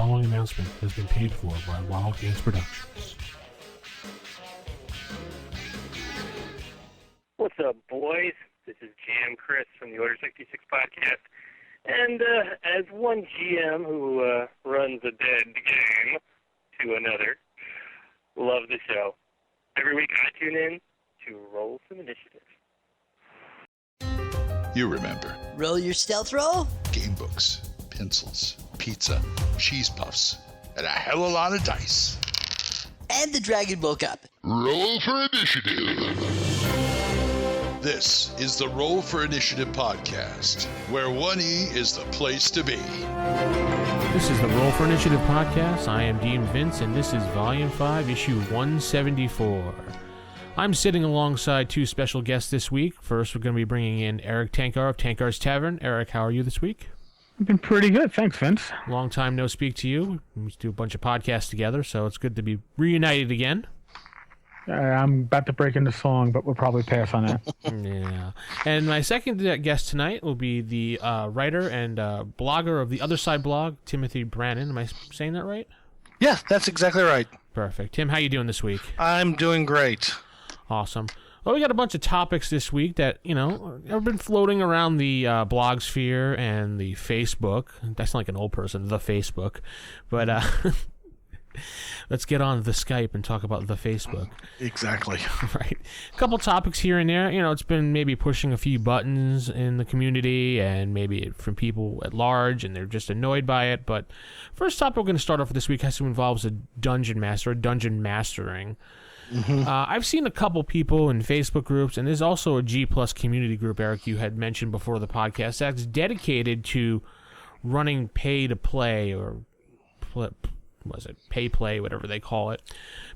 following announcement has been paid for by Wild Games Productions. What's up, boys? This is Jam Chris from the Order 66 podcast. And as one GM who runs a dead game to another, love the show. Every week I tune in to roll some initiative. You remember. Roll your stealth roll? Game books, pencils, pizza, cheese puffs, and a hell of a lot of dice. And the Dragon Ball Cup. Roll for Initiative. This is the Roll for Initiative podcast, where 1E is the place to be. This is the Roll for Initiative podcast. I am Dean Vince, and this is Volume 5, Issue 174. I'm sitting alongside two special guests this week. First, we're going to be bringing in Eric Tankar of Tankar's Tavern. Eric, how are you this week? I've been pretty good. Thanks, Vince. Long time no speak to you. We do a bunch of podcasts together, so it's good to be reunited again. I'm about to break into song, but we'll probably pass on that. Yeah. And my second guest tonight will be the writer and blogger of the Other Side blog, Timothy Brannon. Am I saying that right? Yeah, that's exactly right. Perfect. Tim, how you doing this week? I'm doing great. Awesome. Well, we got a bunch of topics this week that, have been floating around the blog sphere and the Facebook. That's like an old person, the Facebook. But let's get on the Skype and talk about the Facebook. Exactly. Right. A couple topics here and there. It's been maybe pushing a few buttons in the community and maybe from people at large, and they're just annoyed by it. But first topic we're going to start off with this week involves a dungeon master, dungeon mastering. Mm-hmm. I've seen a couple people in Facebook groups, and there's also a G+ community group, Eric, you had mentioned before the podcast, that's dedicated to running pay-to-play or pay-play, whatever they call it.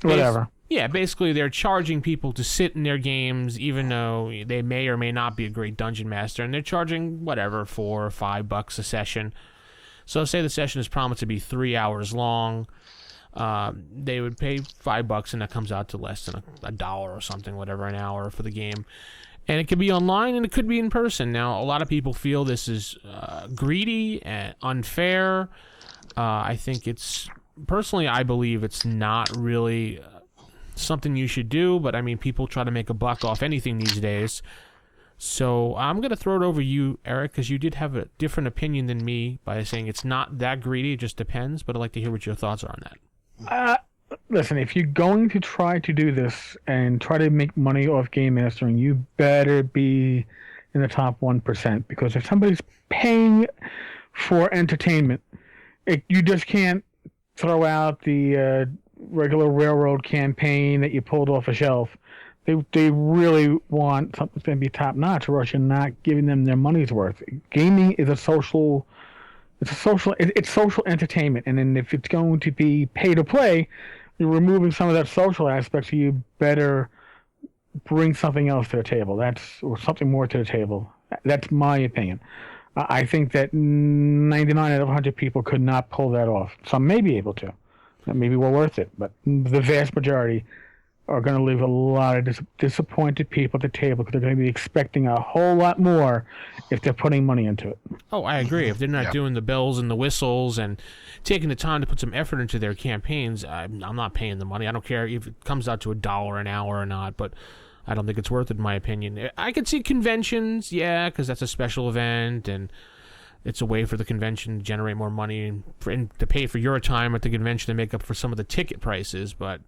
Whatever. Yeah, basically they're charging people to sit in their games, even though they may or may not be a great dungeon master, and they're charging, whatever, $4 or $5 a session. So say the session is promised to be 3 hours long. They would pay $5 and that comes out to less than a dollar or something, whatever, an hour for the game. And it could be online and it could be in person. Now, a lot of people feel this is greedy and unfair. I think personally, I believe it's not really something you should do, but I mean, people try to make a buck off anything these days. So I'm going to throw it over to you, Eric, because you did have a different opinion than me by saying it's not that greedy, it just depends, but I'd like to hear what your thoughts are on that. Listen, if you're going to try to do this and try to make money off game mastering, you better be in the top 1%, because if somebody's paying for entertainment, you just can't throw out the regular railroad campaign that you pulled off a shelf. They really want something that's going to be top notch, or else you're not giving them their money's worth. Gaming is social entertainment, and then if it's going to be pay to play, you're removing some of that social aspect, so you better bring something else to the table. Or something more to the table. That's my opinion. I think that 99 out of 100 people could not pull that off. Some may be able to. Maybe we're worth it, but the vast majority are going to leave a lot of disappointed people at the table, because they're going to be expecting a whole lot more if they're putting money into it. Oh, I agree. If they're not doing the bells and the whistles and taking the time to put some effort into their campaigns, I'm not paying the money. I don't care if it comes out to $1 an hour or not, but I don't think it's worth it in my opinion. I could see conventions, yeah, because that's a special event and it's a way for the convention to generate more money and to pay for your time at the convention to make up for some of the ticket prices, but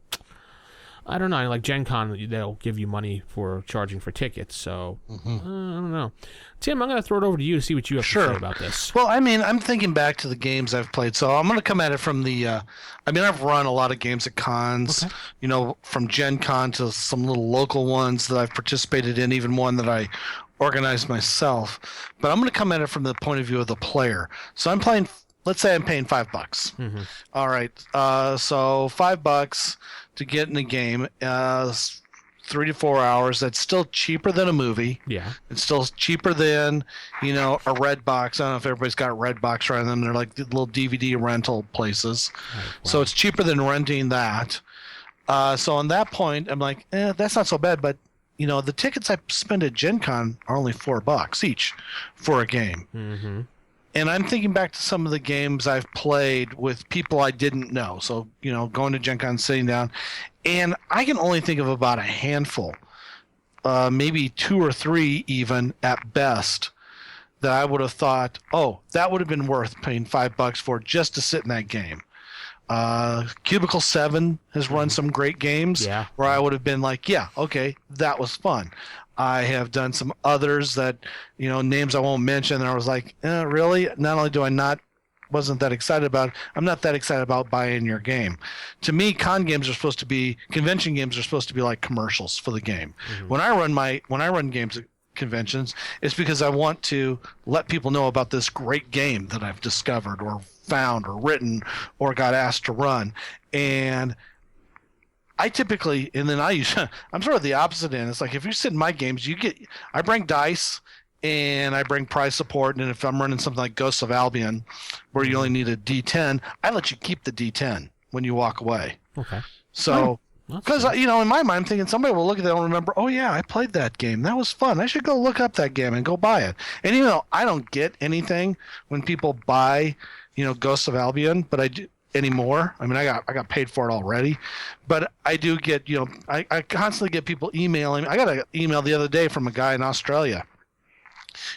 I don't know. Like Gen Con, they'll give you money for charging for tickets. So, I don't know. Tim, I'm going to throw it over to you to see what you have to say about this. Well, I mean, I'm thinking back to the games I've played. So I'm going to come at it from the I've run a lot of games at cons, from Gen Con to some little local ones that I've participated in, even one that I organized myself. But I'm going to come at it from the point of view of the player. So I'm playing, let's say I'm paying $5. Mm-hmm. All right. So $5 to get in a game, 3 to 4 hours. That's still cheaper than a movie. Yeah. It's still cheaper than, a Red Box. I don't know if everybody's got Red Box around them. They're like the little DVD rental places. Oh, wow. So it's cheaper than renting that. So on that point, I'm like, that's not so bad. But, the tickets I spend at Gen Con are only $4 each for a game. Mm-hmm. And I'm thinking back to some of the games I've played with people I didn't know. So, going to Gen Con, sitting down, and I can only think of about a handful, maybe 2 or 3 even at best, that I would have thought, oh, that would have been worth paying $5 for just to sit in that game. Cubicle 7 has run some great games where I would have been like, yeah, okay, that was fun. I have done some others that, names I won't mention, and I was like, really? Not only do I wasn't that excited about it, I'm not that excited about buying your game. To me, convention games are supposed to be like commercials for the game. Mm-hmm. When I run games at conventions, it's because I want to let people know about this great game that I've discovered or found or written or got asked to run. And I typically, and then I'm sort of the opposite end. It's like, if you sit in my games, I bring dice and I bring prize support. And if I'm running something like Ghosts of Albion, where you only need a D10, I let you keep the D10 when you walk away. Okay. So, because, in my mind, I'm thinking somebody will look at that and remember, oh yeah, I played that game. That was fun. I should go look up that game and go buy it. And even though I don't get anything when people buy, Ghosts of Albion, but I do anymore. I mean, I got paid for it already, but I do get, I constantly get people emailing. I got an email the other day from a guy in Australia.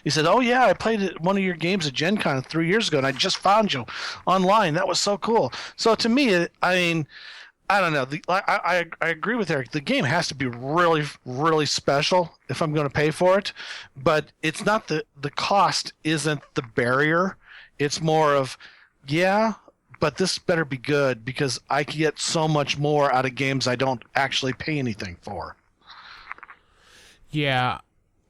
He said, oh yeah, I played one of your games at Gen Con 3 years ago, and I just found you online. That was so cool. So to me, I mean, I don't know. I agree with Eric. The game has to be really, really special if I'm going to pay for it, but it's not the cost isn't the barrier. It's more of, yeah, but this better be good because I can get so much more out of games I don't actually pay anything for. Yeah.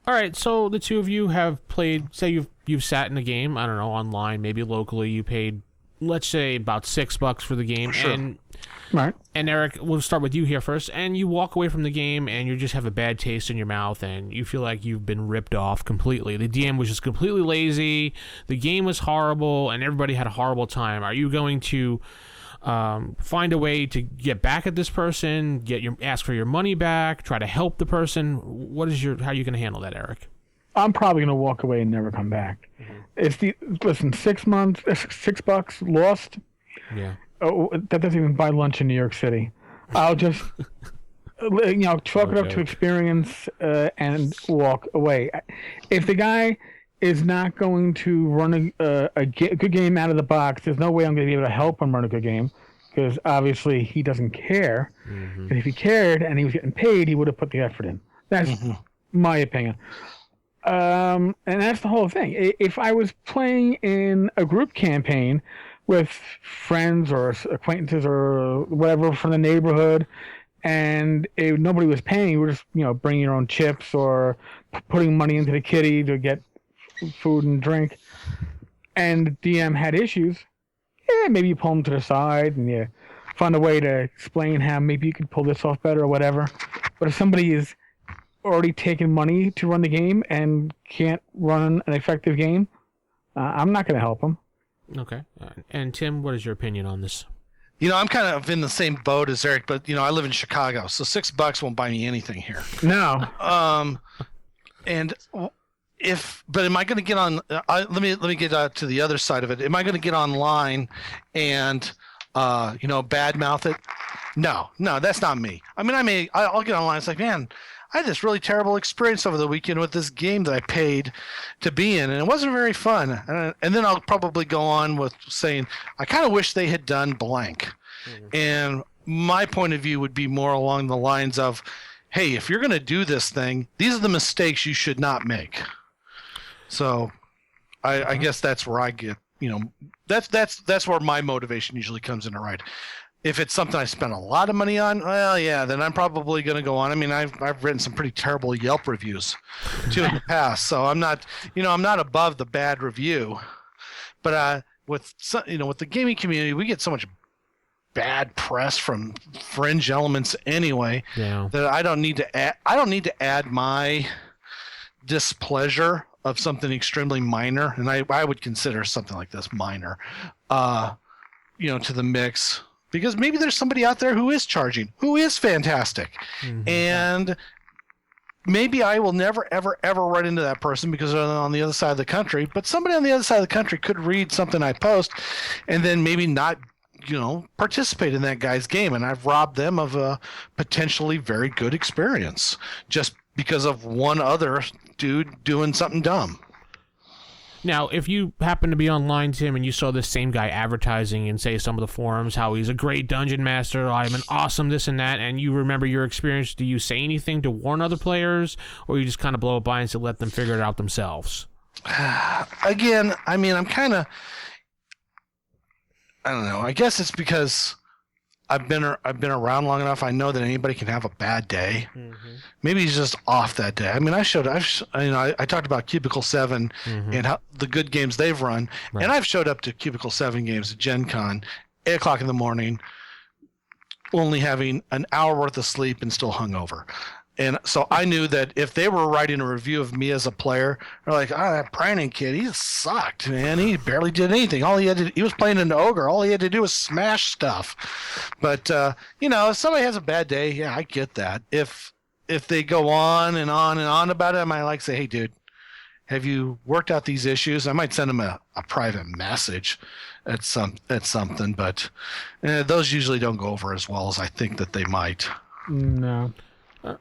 All right, so the two of you have played, say you've sat in a game, I don't know, online, maybe locally, you paid, let's say, about $6 for the game. Sure. And Eric, we'll start with you here first, and you walk away from the game and you just have a bad taste in your mouth and you feel like you've been ripped off completely. The DM was just completely lazy, the game was horrible, and everybody had a horrible time. Are you going to find a way to get back at this person, ask for your money back, try to help the person? How are you going to handle that, Eric? I'm probably going to walk away and never come back. Mm-hmm. Listen, 6 months, $6 lost. Yeah. Oh, that doesn't even buy lunch in New York Chalk it up to experience and walk away. If the guy is not going to run a good game out of the box, there's no way I'm going to be able to help him run a good game because obviously he doesn't care. Mm-hmm. And if he cared and he was getting paid, he would have put the effort in. That's my opinion. And that's the whole thing. If I was playing in a group campaign with friends or acquaintances or whatever from the neighborhood, and nobody was paying, you were just bringing your own chips or putting money into the kitty to get food and drink, and the DM had issues, maybe you pull them to the side and you find a way to explain how maybe you could pull this off better or whatever. But if somebody is already taking money to run the game and can't run an effective game, I'm not going to help them. Okay. And Tim, what is your opinion on this? I'm kind of in the same boat as Eric, but I live in Chicago, so $6 won't buy me anything here. No. And but am I going to get on? Let me get to the other side of it. Am I going to get online and badmouth it? No, that's not me. I mean, I'll get online. It's like, man, I had this really terrible experience over the weekend with this game that I paid to be in, and it wasn't very fun. And then I'll probably go on with saying, I kind of wish they had done blank. Mm-hmm. And my point of view would be more along the lines of, hey, if you're going to do this thing, these are the mistakes you should not make. So I guess that's where I get, that's where my motivation usually comes in, right? If it's something I spent a lot of money on, well, yeah, then I'm probably going to go on. I mean, I've written some pretty terrible Yelp reviews too in the past, so I'm not above the bad review. But with the gaming community, we get so much bad press from fringe elements anyway that I don't need to add my displeasure of something extremely minor, and I would consider something like this minor, to the mix. Because maybe there's somebody out there who is charging, who is fantastic. Mm-hmm. And maybe I will never, ever, ever run into that person because they're on the other side of the country. But somebody on the other side of the country could read something I post and then maybe not, participate in that guy's game. And I've robbed them of a potentially very good experience just because of one other dude doing something dumb. Now, if you happen to be online, Tim, and you saw this same guy advertising in, say, some of the forums, how he's a great dungeon master, I'm an awesome this and that, and you remember your experience, do you say anything to warn other players, or you just kind of blow it by and say let them figure it out themselves? Again, I mean, I'm kind of, I don't know. I guess it's because I've been around long enough. I know that anybody can have a bad day. Mm-hmm. Maybe he's just off that day. I mean, I talked about Cubicle 7 and how the good games they've run, right. And I've showed up to Cubicle 7 games at Gen Con, 8 o'clock in the morning, only having an hour worth of sleep and still hungover. And so I knew that if they were writing a review of me as a player, they're like, that Praning kid, he sucked, man. He barely did anything. He was playing an ogre. All he had to do was smash stuff. But, if somebody has a bad day, yeah, I get that. If they go on and on and on about it, I might say, hey, dude, have you worked out these issues? I might send them a private message at something, but those usually don't go over as well as I think that they might. No.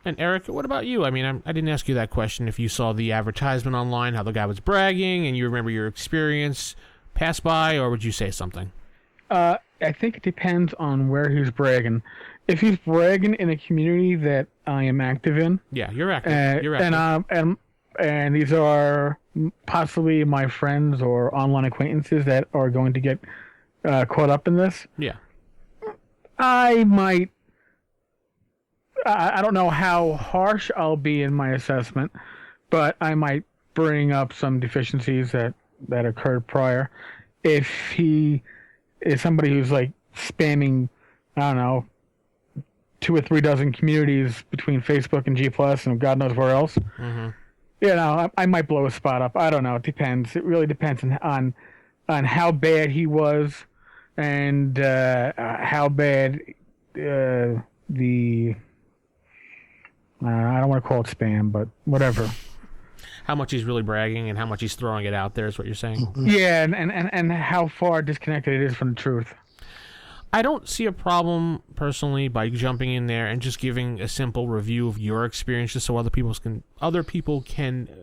And Eric, what about you? I mean, I didn't ask you that question. If you saw the advertisement online, how the guy was bragging, and you remember your experience pass by, or would you say something? I think it depends on where he's bragging. If he's bragging in a community that I am active in, yeah, you're active. You're active. And these are possibly my friends or online acquaintances that are going to get caught up in this. Yeah, I might. I don't know how harsh I'll be in my assessment, but I might bring up some deficiencies that occurred prior. If he is somebody who's like spamming, I don't know, 2 or 3 dozen communities between Facebook and G+ and God knows where else, I might blow a spot up. I don't know. It depends. It really depends on how bad he was and how bad the... I don't want to call it spam, but whatever. How much he's really bragging and how much he's throwing it out there is what you're saying? Yeah, and how far disconnected it is from the truth. I don't see a problem, personally, by jumping in there and just giving a simple review of your experience just so other people can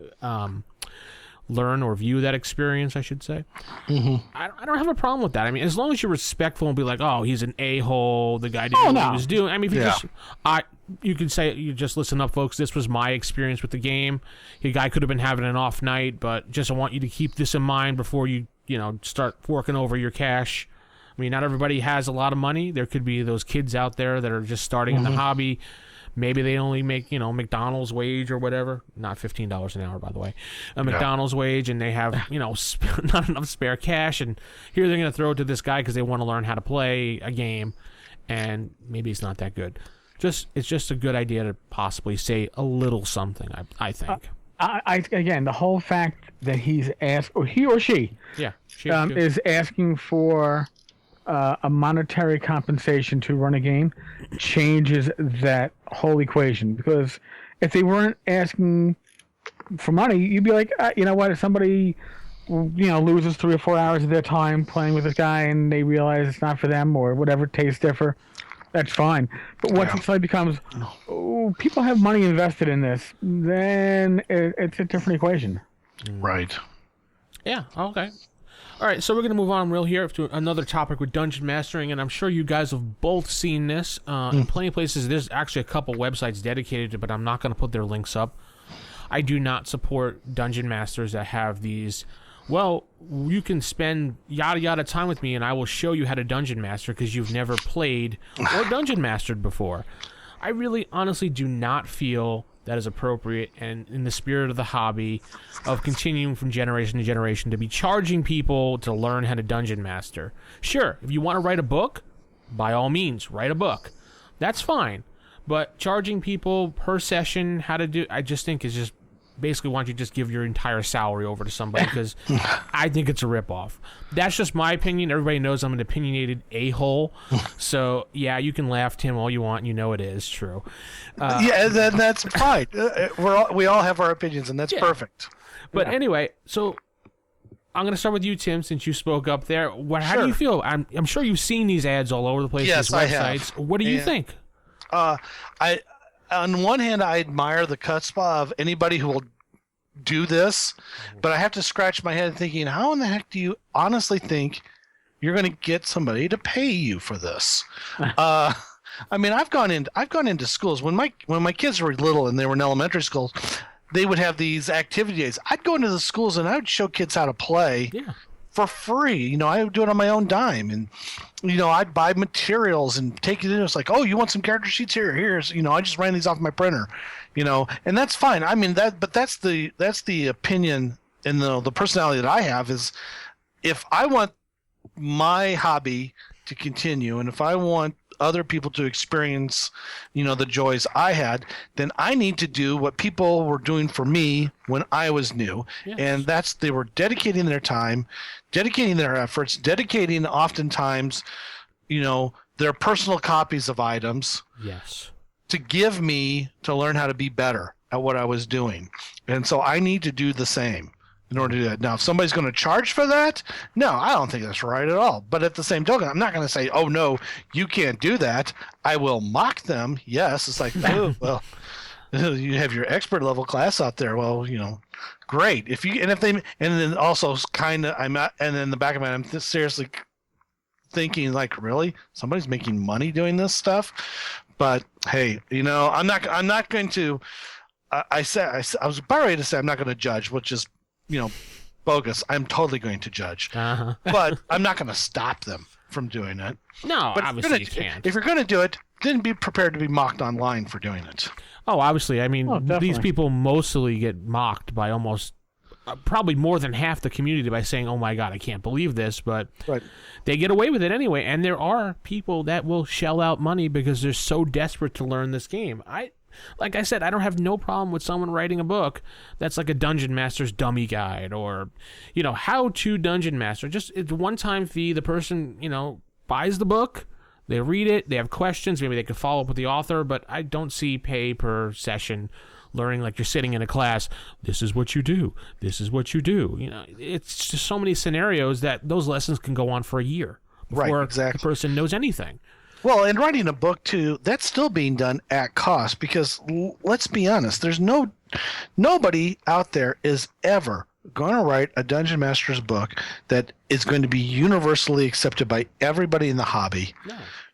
learn or view that experience, I should say. Mm-hmm. I don't have a problem with that. I mean, as long as you're respectful and be like, oh, he's an a-hole, the guy didn't know what he was doing. I mean, if you can say, you just listen up, folks, this was my experience with the game. The guy could have been having an off night, but just I want you to keep this in mind before you start forking over your cash. I mean, not everybody has a lot of money. There could be those kids out there that are just starting in the hobby. Maybe they only make, McDonald's wage or whatever. Not $15 an hour, by the way. McDonald's wage, and they have, not enough spare cash. And here they're going to throw it to this guy because they want to learn how to play a game. And maybe it's not that good. It's just a good idea to possibly say a little something, I think. Again, the whole fact that he's asked, or he or she, is asking for a monetary compensation to run a game changes that whole equation. Because if they weren't asking for money, you'd be like, you know what, if somebody loses 3 or 4 hours of their time playing with this guy and they realize it's not for them or whatever, tastes differ, that's fine. But once it suddenly becomes, people have money invested in this, then it's a different equation. Right. Yeah, okay. All right, so we're going to move on real here to another topic with dungeon mastering, and I'm sure you guys have both seen this. In plenty of places, there's actually a couple websites dedicated to it, but I'm not going to put their links up. I do not support dungeon masters that have these, well, you can spend yada yada time with me and I will show you how to dungeon master because you've never played or dungeon mastered before. I really honestly do not feel that is appropriate and in the spirit of the hobby of continuing from generation to generation to be charging people to learn how to dungeon master. Sure, if you want to write a book, by all means, write a book. That's fine. But charging people per session how to do, I just think is just basically why don't you just give your entire salary over to somebody, because I think it's a ripoff. That's just my opinion. Everybody knows I'm an opinionated a-hole. So, yeah, you can laugh, Tim, all you want. You know it is true. That's fine. We all have our opinions, and that's perfect. But anyway, so I'm going to start with you, Tim, since you spoke up there. How do you feel? I'm sure you've seen these ads all over the place. Yes, these I websites. have. What do you think? On one hand, I admire the chutzpah of anybody who will do this, but I have to scratch my head thinking, how in the heck do you honestly think you're going to get somebody to pay you for this? I mean, I've gone into schools when my kids were little and they were in elementary school. They would have these activity days. I'd go into the schools and I would show kids how to play for free. I would do it on my own dime, and I'd buy materials and take it in. It's like, oh, you want some character sheets? Here's I just ran these off my printer, and that's fine. I mean but that's the opinion and the personality that I have is, if I want my hobby to continue and if I want other people to experience the joys I had, then I need to do what people were doing for me when I was new. Yes. And they were dedicating their time, dedicating their efforts, dedicating oftentimes their personal copies of items to give me to learn how to be better at what I was doing. And so I need to do the same in order to do that. Now, if somebody's going to charge for that, no, I don't think that's right at all. But at the same token, I'm not going to say, oh, no, you can't do that. I will mock them. Yes, it's like, oh, well, you have your expert level class out there. Well, great. And then also kind of, and in the back of my mind, I'm seriously thinking, like, really? Somebody's making money doing this stuff? But hey, I'm not going to, I was about ready to say I'm not going to judge, which is, bogus. I'm totally going to judge, but I'm not going to stop them from doing it. No, but obviously you can't. If you're going to do it, then be prepared to be mocked online for doing it. Oh, obviously. I mean, these people mostly get mocked by almost probably more than half the community by saying, oh my God, I can't believe this, but they get away with it anyway. And there are people that will shell out money because they're so desperate to learn this game. Like I said, I don't have no problem with someone writing a book that's like a Dungeon Master's dummy guide or, how to Dungeon Master. Just it's one-time fee. The person, buys the book, they read it, they have questions, maybe they could follow up with the author, but I don't see pay per session learning like you're sitting in a class. This is what you do. This is what you do. It's just so many scenarios that those lessons can go on for a year before the person knows anything. Well, and writing a book, too, that's still being done at cost because, let's be honest, there's nobody out there is ever going to write a Dungeon Master's book that is going to be universally accepted by everybody in the hobby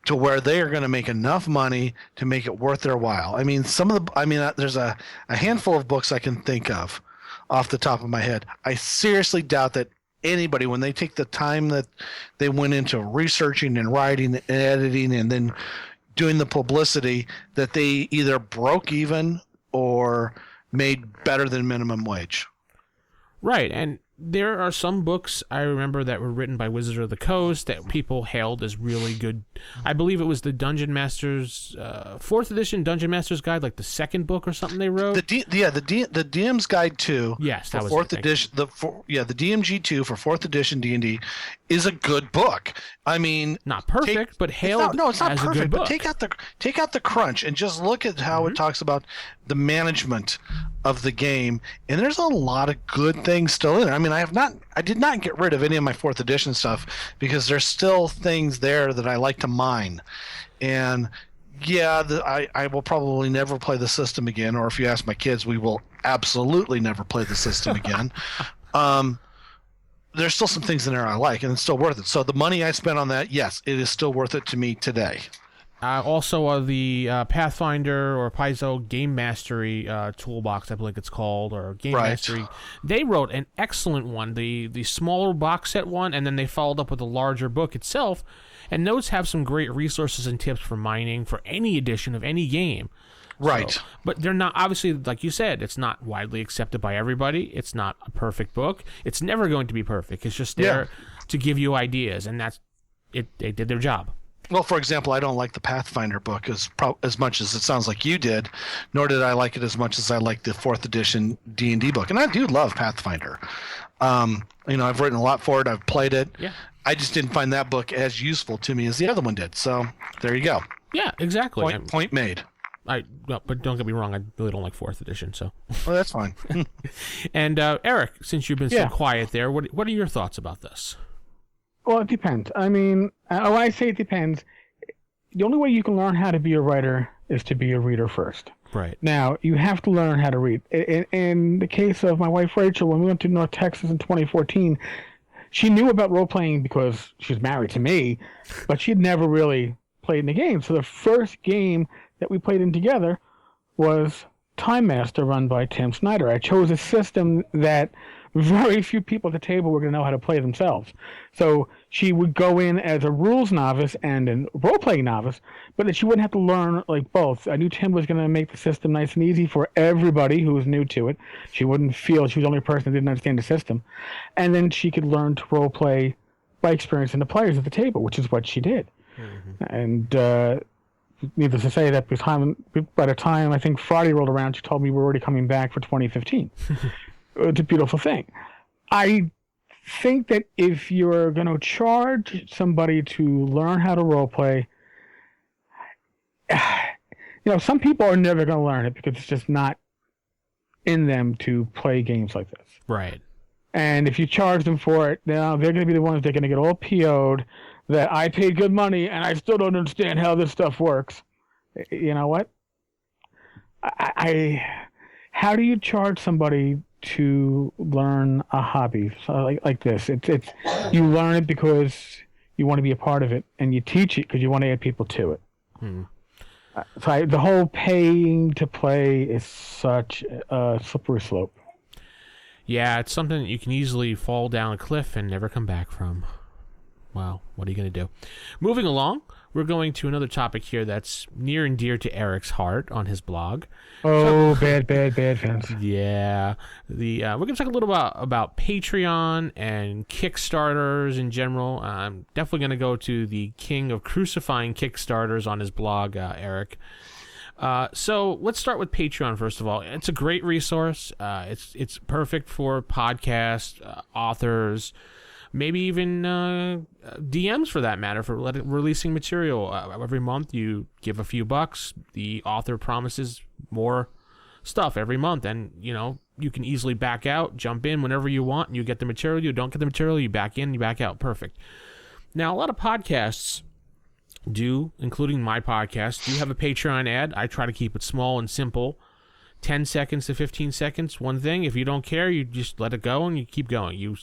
to where they are going to make enough money to make it worth their while. I mean, there's a handful of books I can think of off the top of my head. I seriously doubt that anybody, when they take the time that they went into researching and writing and editing and then doing the publicity, that they either broke even or made better than minimum wage. Right. And there are some books I remember that were written by Wizards of the Coast that people hailed as really good. I believe it was the Dungeon Masters 4th edition Dungeon Masters Guide, like the second book or something they wrote. The DM's Guide 2. Yes, that was 4th edition. The DMG 2 for 4th edition D&D is a good book. I mean, not perfect, but hailed. It's not as perfect. A good book. But take out the crunch and just look at how it talks about the management of the game, and there's a lot of good things still in it. I mean, I did not get rid of any of my 4th edition stuff because there's still things there that I like to mine. And I will probably never play the system again, or if you ask my kids, we will absolutely never play the system again. There's still some things in there I like, and it's still worth it. So the money I spent on that, yes, it is still worth it to me today. Also, the Pathfinder or Paizo Game Mastery Toolbox, I believe it's called, or Game Mastery. They wrote an excellent one, the smaller box set one, and then they followed up with a larger book itself. And those have some great resources and tips for mining for any edition of any game. Right. So, but they're not, obviously, like you said, it's not widely accepted by everybody. It's not a perfect book. It's never going to be perfect. It's just there to give you ideas, and that's it. They did their job. Well, for example, I don't like the Pathfinder book as much as it sounds like you did, nor did I like it as much as I like the 4th edition D&D book. And I do love Pathfinder. I've written a lot for it. I've played it. Yeah. I just didn't find that book as useful to me as the other one did. So there you go. Yeah, exactly. Point made. But don't get me wrong, I really don't like 4th edition. So. Well, that's fine. And Eric, since you've been so quiet there, what are your thoughts about this? Well, it depends. I mean, when I say it depends, the only way you can learn how to be a writer is to be a reader first. Right. Now, you have to learn how to read. In the case of my wife, Rachel, when we went to North Texas in 2014, she knew about role-playing because she was married to me, but she'd never really played in a game. So the first game that we played in together was Time Master, run by Tim Snyder. I chose a system that very few people at the table were going to know how to play themselves. So she would go in as a rules novice and a role-playing novice, but that she wouldn't have to learn like both. I knew Tim was going to make the system nice and easy for everybody who was new to it. She wouldn't feel she was the only person that didn't understand the system. And then she could learn to role-play by experiencing the players at the table, which is what she did. Mm-hmm. And needless to say that by the time I think Friday rolled around, she told me we're already coming back for 2015. It's a beautiful thing. I think that if you're going to charge somebody to learn how to role play, some people are never going to learn it because it's just not in them to play games like this. Right. And if you charge them for it, now they're going to be the ones that are going to get all PO'd that I paid good money and I still don't understand how this stuff works. You know what? How do you charge somebody to learn a hobby like this? It's you learn it because you want to be a part of it, and you teach it because you want to add people to it. So the whole paying to play is such a slippery slope. Yeah, it's something that you can easily fall down a cliff and never come back from. Wow, what are you going to do? Moving along, we're going to another topic here that's near and dear to Eric's heart on his blog. Oh, bad fans. Yeah. We're going to talk a little about Patreon and Kickstarters in general. I'm definitely going to go to the king of crucifying Kickstarters on his blog, Eric. So let's start with Patreon, first of all. It's a great resource. It's perfect for podcasts, authors, maybe even DMs for that matter, for releasing material. Every month you give a few bucks. The author promises more stuff every month, and you can easily back out, jump in whenever you want, and you get the material. You don't get the material, you back in, you back out. Perfect. Now, a lot of podcasts do, including my podcast, do have a Patreon ad. I try to keep it small and simple. 10 seconds to 15 seconds, one thing. If you don't care, you just let it go and you keep going.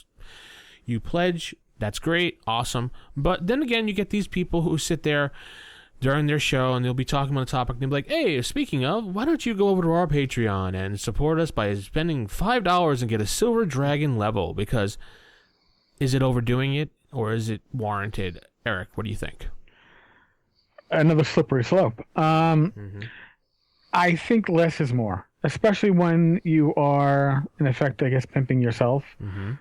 You pledge, that's great, awesome. But then again, you get these people who sit there during their show and they'll be talking about a topic and they'll be like, hey, speaking of, why don't you go over to our Patreon and support us by spending $5 and get a Silver Dragon level? Because is it overdoing it or is it warranted? Eric, what do you think? Another slippery slope. I think less is more, especially when you are, in effect, I guess, pimping yourself. Mm-hmm.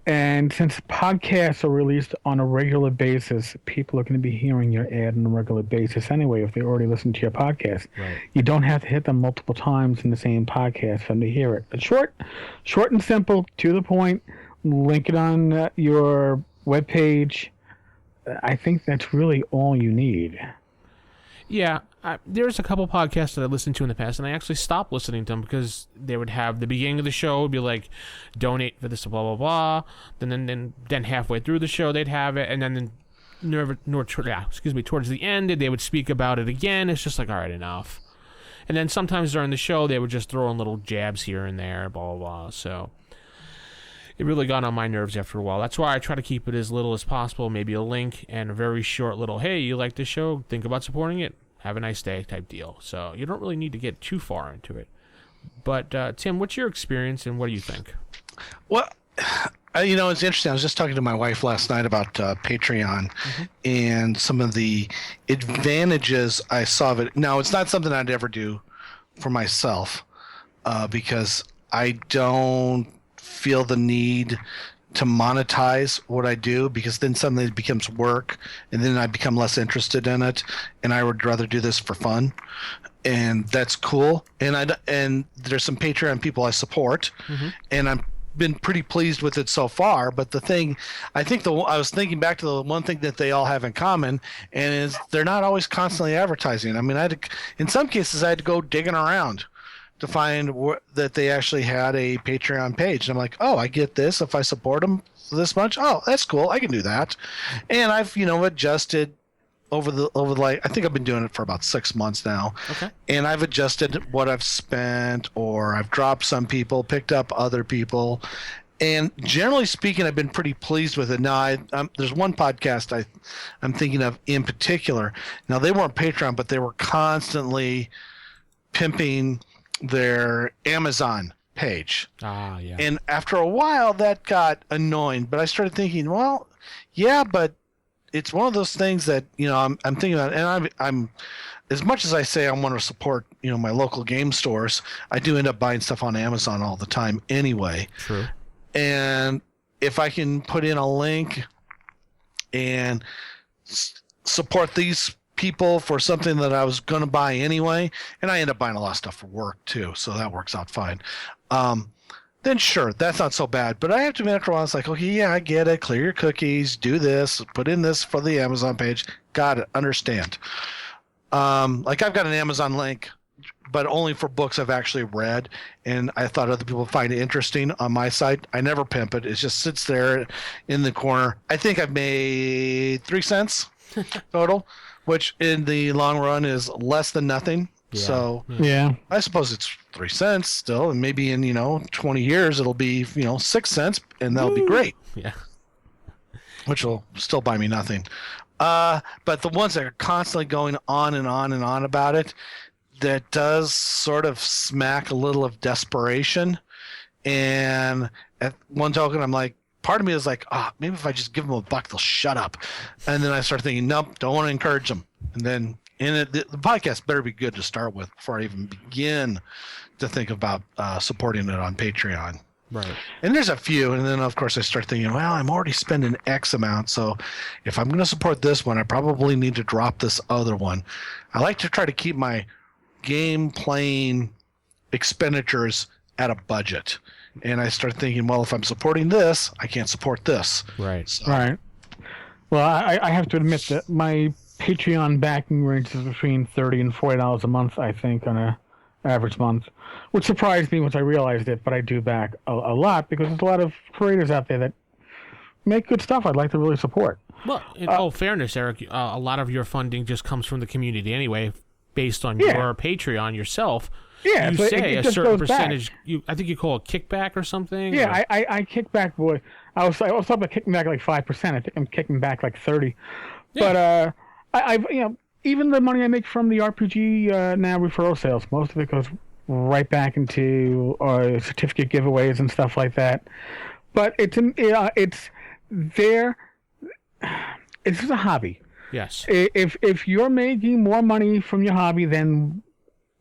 And since podcasts are released on a regular basis, people are going to be hearing your ad on a regular basis anyway if they already listen to your podcast. Right. You don't have to hit them multiple times in the same podcast for them to hear it. It's short and simple, to the point. Link it on your webpage. I think that's really all you need. Yeah, there's a couple podcasts that I listened to in the past, and I actually stopped listening to them because they would have the beginning of the show would be like, donate for this, blah blah blah. Then halfway through the show they'd have it, and then towards the end they would speak about it again. It's just like, all right, enough. And then sometimes during the show they would just throw in little jabs here and there, blah blah blah. So it really got on my nerves after a while. That's why I try to keep it as little as possible, maybe a link and a very short little, hey, you like this show? Think about supporting it. Have a nice day type deal. So you don't really need to get too far into it. But, Tim, what's your experience and what do you think? Well, it's interesting. I was just talking to my wife last night about Patreon and some of the advantages I saw of it. Now, it's not something I'd ever do for myself because I don't feel the need to monetize what I do, because then suddenly it becomes work, and then I become less interested in it, and I would rather do this for fun, and that's cool. And there's some Patreon people I support, and I'm been pretty pleased with it so far. But the thing, I was thinking back to the one thing that they all have in common, and is they're not always constantly advertising. I mean, in some cases I had to go digging around to find that they actually had a Patreon page. And I'm like, oh, I get this if I support them this much. Oh, that's cool. I can do that. And I've adjusted over the I think I've been doing it for about 6 months now. Okay. And I've adjusted what I've spent, or I've dropped some people, picked up other people, and generally speaking, I've been pretty pleased with it. Now, there's one podcast I'm thinking of in particular. Now, they weren't Patreon, but they were constantly pimping their Amazon page. Yeah. And after a while, that got annoying. But I started thinking, well, yeah, but it's one of those things that I'm thinking about, and I'm as much as I say I want to support my local game stores, I do end up buying stuff on Amazon all the time anyway. True. And if I can put in a link and support these people for something that I was going to buy anyway, and I end up buying a lot of stuff for work too, so that works out fine. Then sure, that's not so bad. But I have to admit, after a while, it's like, okay, yeah, I get it. Clear your cookies, do this, put in this for the Amazon page. Got it, understand. Like I've got an Amazon link, but only for books I've actually read, and I thought other people find it interesting on my site. I never pimp it. It just sits there in the corner. I think I've made 3 cents total, which in the long run is less than nothing. Yeah. So Yeah. I suppose it's 3 cents still, and maybe in 20 years it'll be 6 cents, and that'll be great. Yeah. Which will still buy me nothing. But the ones that are constantly going on and on and on about it, that does sort of smack a little of desperation. And at one token, I'm like, part of me is like, maybe if I just give them $1, they'll shut up. And then I start thinking, nope, don't want to encourage them. And then the podcast better be good to start with before I even begin to think about supporting it on Patreon. Right. And there's a few, and then of course I start thinking, well, I'm already spending X amount, so if I'm going to support this one, I probably need to drop this other one. I like to try to keep my game playing expenditures at a budget. And I start thinking, well, if I'm supporting this, I can't support this. Right. So, Right. Well, I have to admit that my Patreon backing ranges between $30 and $40 a month, I think, on a average month, which surprised me once I realized it, but I do back a lot because there's a lot of creators out there that make good stuff I'd like to really support. Well, in all fairness, Eric, a lot of your funding just comes from the community anyway, based on your Patreon yourself. Yeah, you so say it a just certain goes back. percentage. I think you call it kickback or something. Yeah, or? I kick back. Boy, I was talking about kicking back like 5%. I think I'm kicking back like 30. Yeah. But I've even the money I make from the RPG now referral sales, most of it goes right back into certificate giveaways and stuff like that. But it's just a hobby. Yes. If you're making more money from your hobby than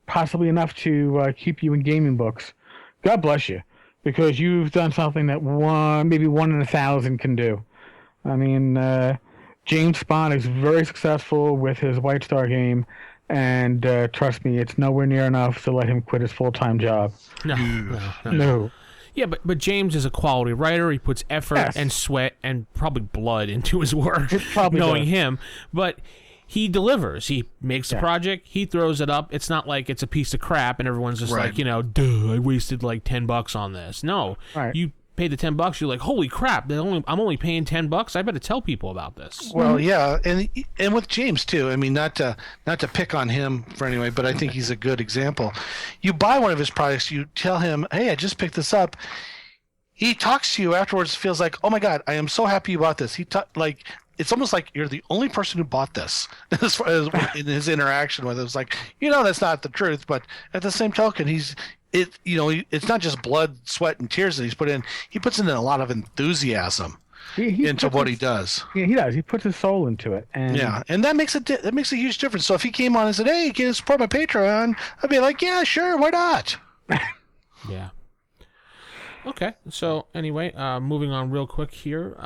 possibly enough to keep you in gaming books, God bless you, because you've done something that maybe 1 in 1,000 can do. I mean, James Spahn is very successful with his White Star game, and trust me, it's nowhere near enough to let him quit his full-time job. No. Yeah, but James is a quality writer. He puts effort and sweat and probably blood into his work, knowing him. But he delivers. He makes the project. He throws it up. It's not like it's a piece of crap and everyone's just like, duh, I wasted like $10 on this. No. Right. You pay the $10, you're like, holy crap, I'm only paying $10. I better tell people about this. Well, yeah, and with James too. I mean, not to pick on him for anyway, but I think he's a good example. You buy one of his products, you tell him, "Hey, I just picked this up." He talks to you afterwards. Feels like, "Oh my God, I am so happy you bought this." It's almost like you're the only person who bought this. As far as in his interaction with it, it's like, that's not the truth, but at the same token, it's not just blood, sweat, and tears that he's put in. He puts in a lot of enthusiasm into what he does. Yeah, he does. He puts his soul into it, and that makes a huge difference. So if he came on and said, "Hey, can you support my Patreon?" I'd be like, "Yeah, sure, why not?" Yeah. Okay, so anyway, moving on real quick here.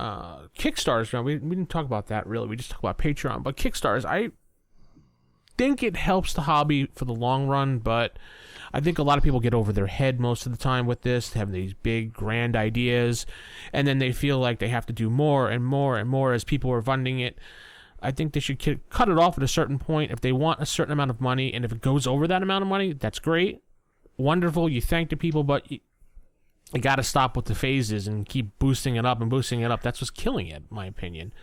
Kickstarters, man, we didn't talk about that really. We just talked about Patreon. But Kickstarters, I think it helps the hobby for the long run, but I think a lot of people get over their head most of the time with this. They have these big, grand ideas, and then they feel like they have to do more and more and more as people are funding it. I think they should cut it off at a certain point if they want a certain amount of money, and if it goes over that amount of money, that's great. Wonderful, you thank the people, but you got to stop with the phases and keep boosting it up and boosting it up. That's what's killing it, in my opinion.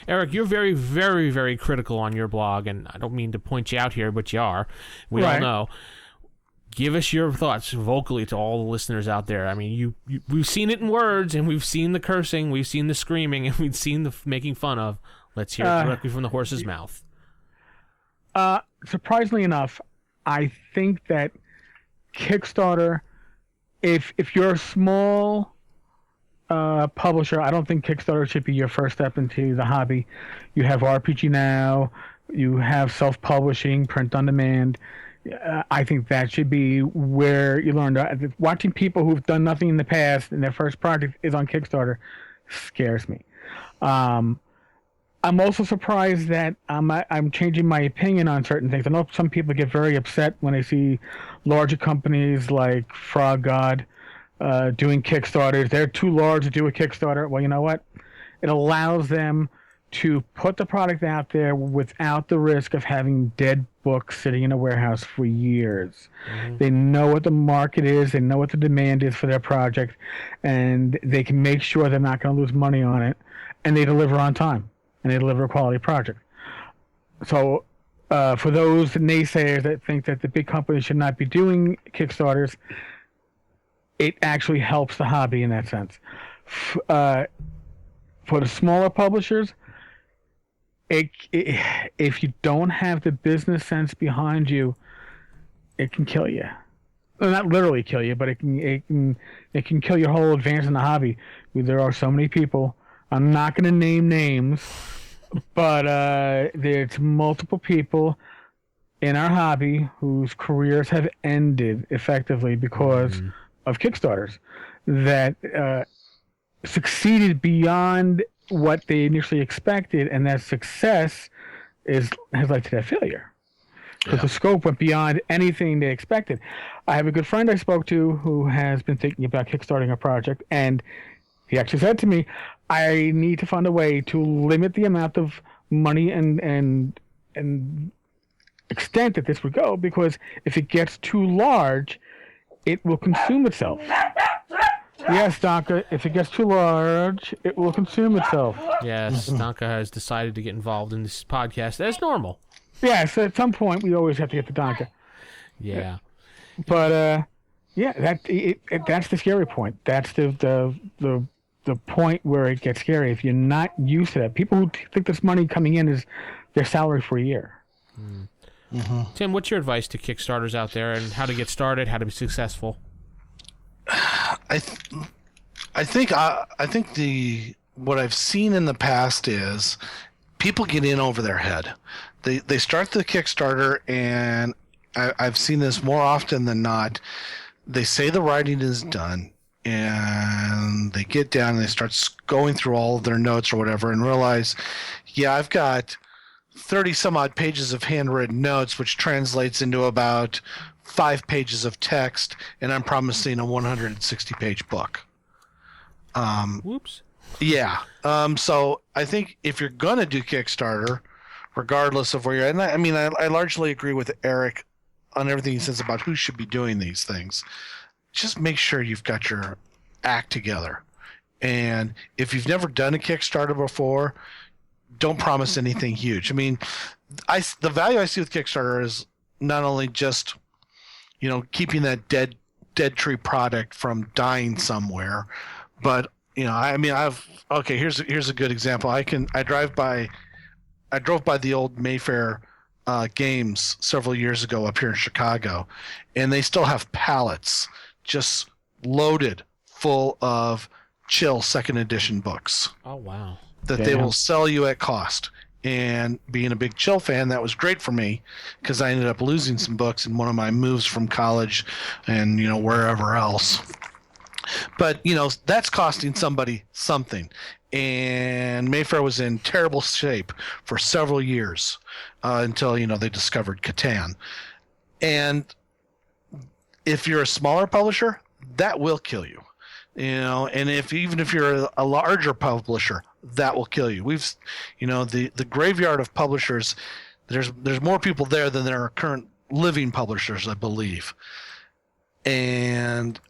Eric, you're very, very, very critical on your blog, and I don't mean to point you out here, but you are. We all know. Give us your thoughts vocally to all the listeners out there. I mean, we've seen it in words, and we've seen the cursing, we've seen the screaming, and we've seen the making fun of. Let's hear it directly from the horse's mouth. Surprisingly enough, I think that Kickstarter, if you're a small publisher, I don't think Kickstarter should be your first step into the hobby. You have RPG Now, you have self-publishing, print on demand. I think that should be where you learn. Watching people who've done nothing in the past and their first project is on Kickstarter scares me. I'm also surprised that I'm changing my opinion on certain things. I know some people get very upset when they see larger companies like Frog God doing Kickstarters. They're too large to do a Kickstarter. Well, you know what? It allows them to put the product out there without the risk of having dead books sitting in a warehouse for years. Mm-hmm. They know what the market is. They know what the demand is for their project, and they can make sure they're not going to lose money on it, and they deliver on time, and they deliver a quality project. So for those naysayers that think that the big companies should not be doing Kickstarters, it actually helps the hobby in that sense. For the smaller publishers, if you don't have the business sense behind you, it can kill you. Well, not literally kill you, but it can kill your whole advance in the hobby. There are so many people. I'm not going to name names, but there's multiple people in our hobby whose careers have ended effectively because of Kickstarters that succeeded beyond what they initially expected, and that success has led to that failure because the scope went beyond anything they expected. I have a good friend I spoke to who has been thinking about kickstarting a project, and he actually said to me, I need to find a way to limit the amount of money and extent that this would go, because if it gets too large, it will consume itself. Yes, Donka, if it gets too large, it will consume itself. Yes, Donka has decided to get involved in this podcast. That's normal. Yes, at some point we always have to get to Donka. Yeah. But, that's the scary point. That's the point where it gets scary. If you're not used to that, people who think this money coming in is their salary for a year. Mm-hmm. Tim, what's your advice to Kickstarters out there and how to get started, how to be successful? I think what I've seen in the past is people get in over their head. They start the Kickstarter, and I've seen this more often than not. They say the writing is done, and they get down and they start going through all of their notes or whatever, and realize, I've got 30 some odd pages of handwritten notes, which translates into about 5 pages of text, and I'm promising a 160-page book. Whoops. Yeah. So I think if you're going to do Kickstarter, regardless of where you're at, and I largely agree with Eric on everything he says about who should be doing these things. Just make sure you've got your act together. And if you've never done a Kickstarter before, don't promise anything huge. The value I see with Kickstarter is not only just keeping that dead tree product from dying somewhere, but here's a good example. I drove by the old Mayfair Games several years ago up here in Chicago, and they still have pallets just loaded full of Chill second edition books. Oh wow! That they will sell you at cost. And being a big Chill fan, that was great for me because I ended up losing some books in one of my moves from college and wherever else. But that's costing somebody something. And Mayfair was in terrible shape for several years until they discovered Catan. And if you're a smaller publisher, that will kill you. And even if you're a larger publisher, that will kill you. We've the graveyard of publishers. There's more people there than there are current living publishers, I believe. And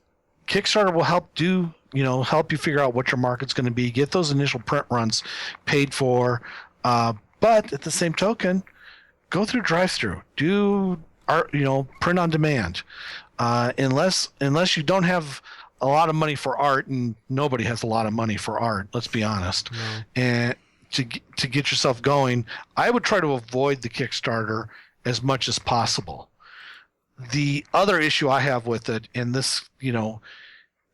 Kickstarter will help you figure out what your market's going to be, get those initial print runs paid for. But at the same token, go through drive-through, do art, print on demand. Unless you don't have a lot of money for art, and nobody has a lot of money for art, let's be honest. No. And to get yourself going, I would try to avoid the Kickstarter as much as possible. The other issue I have with it, and this,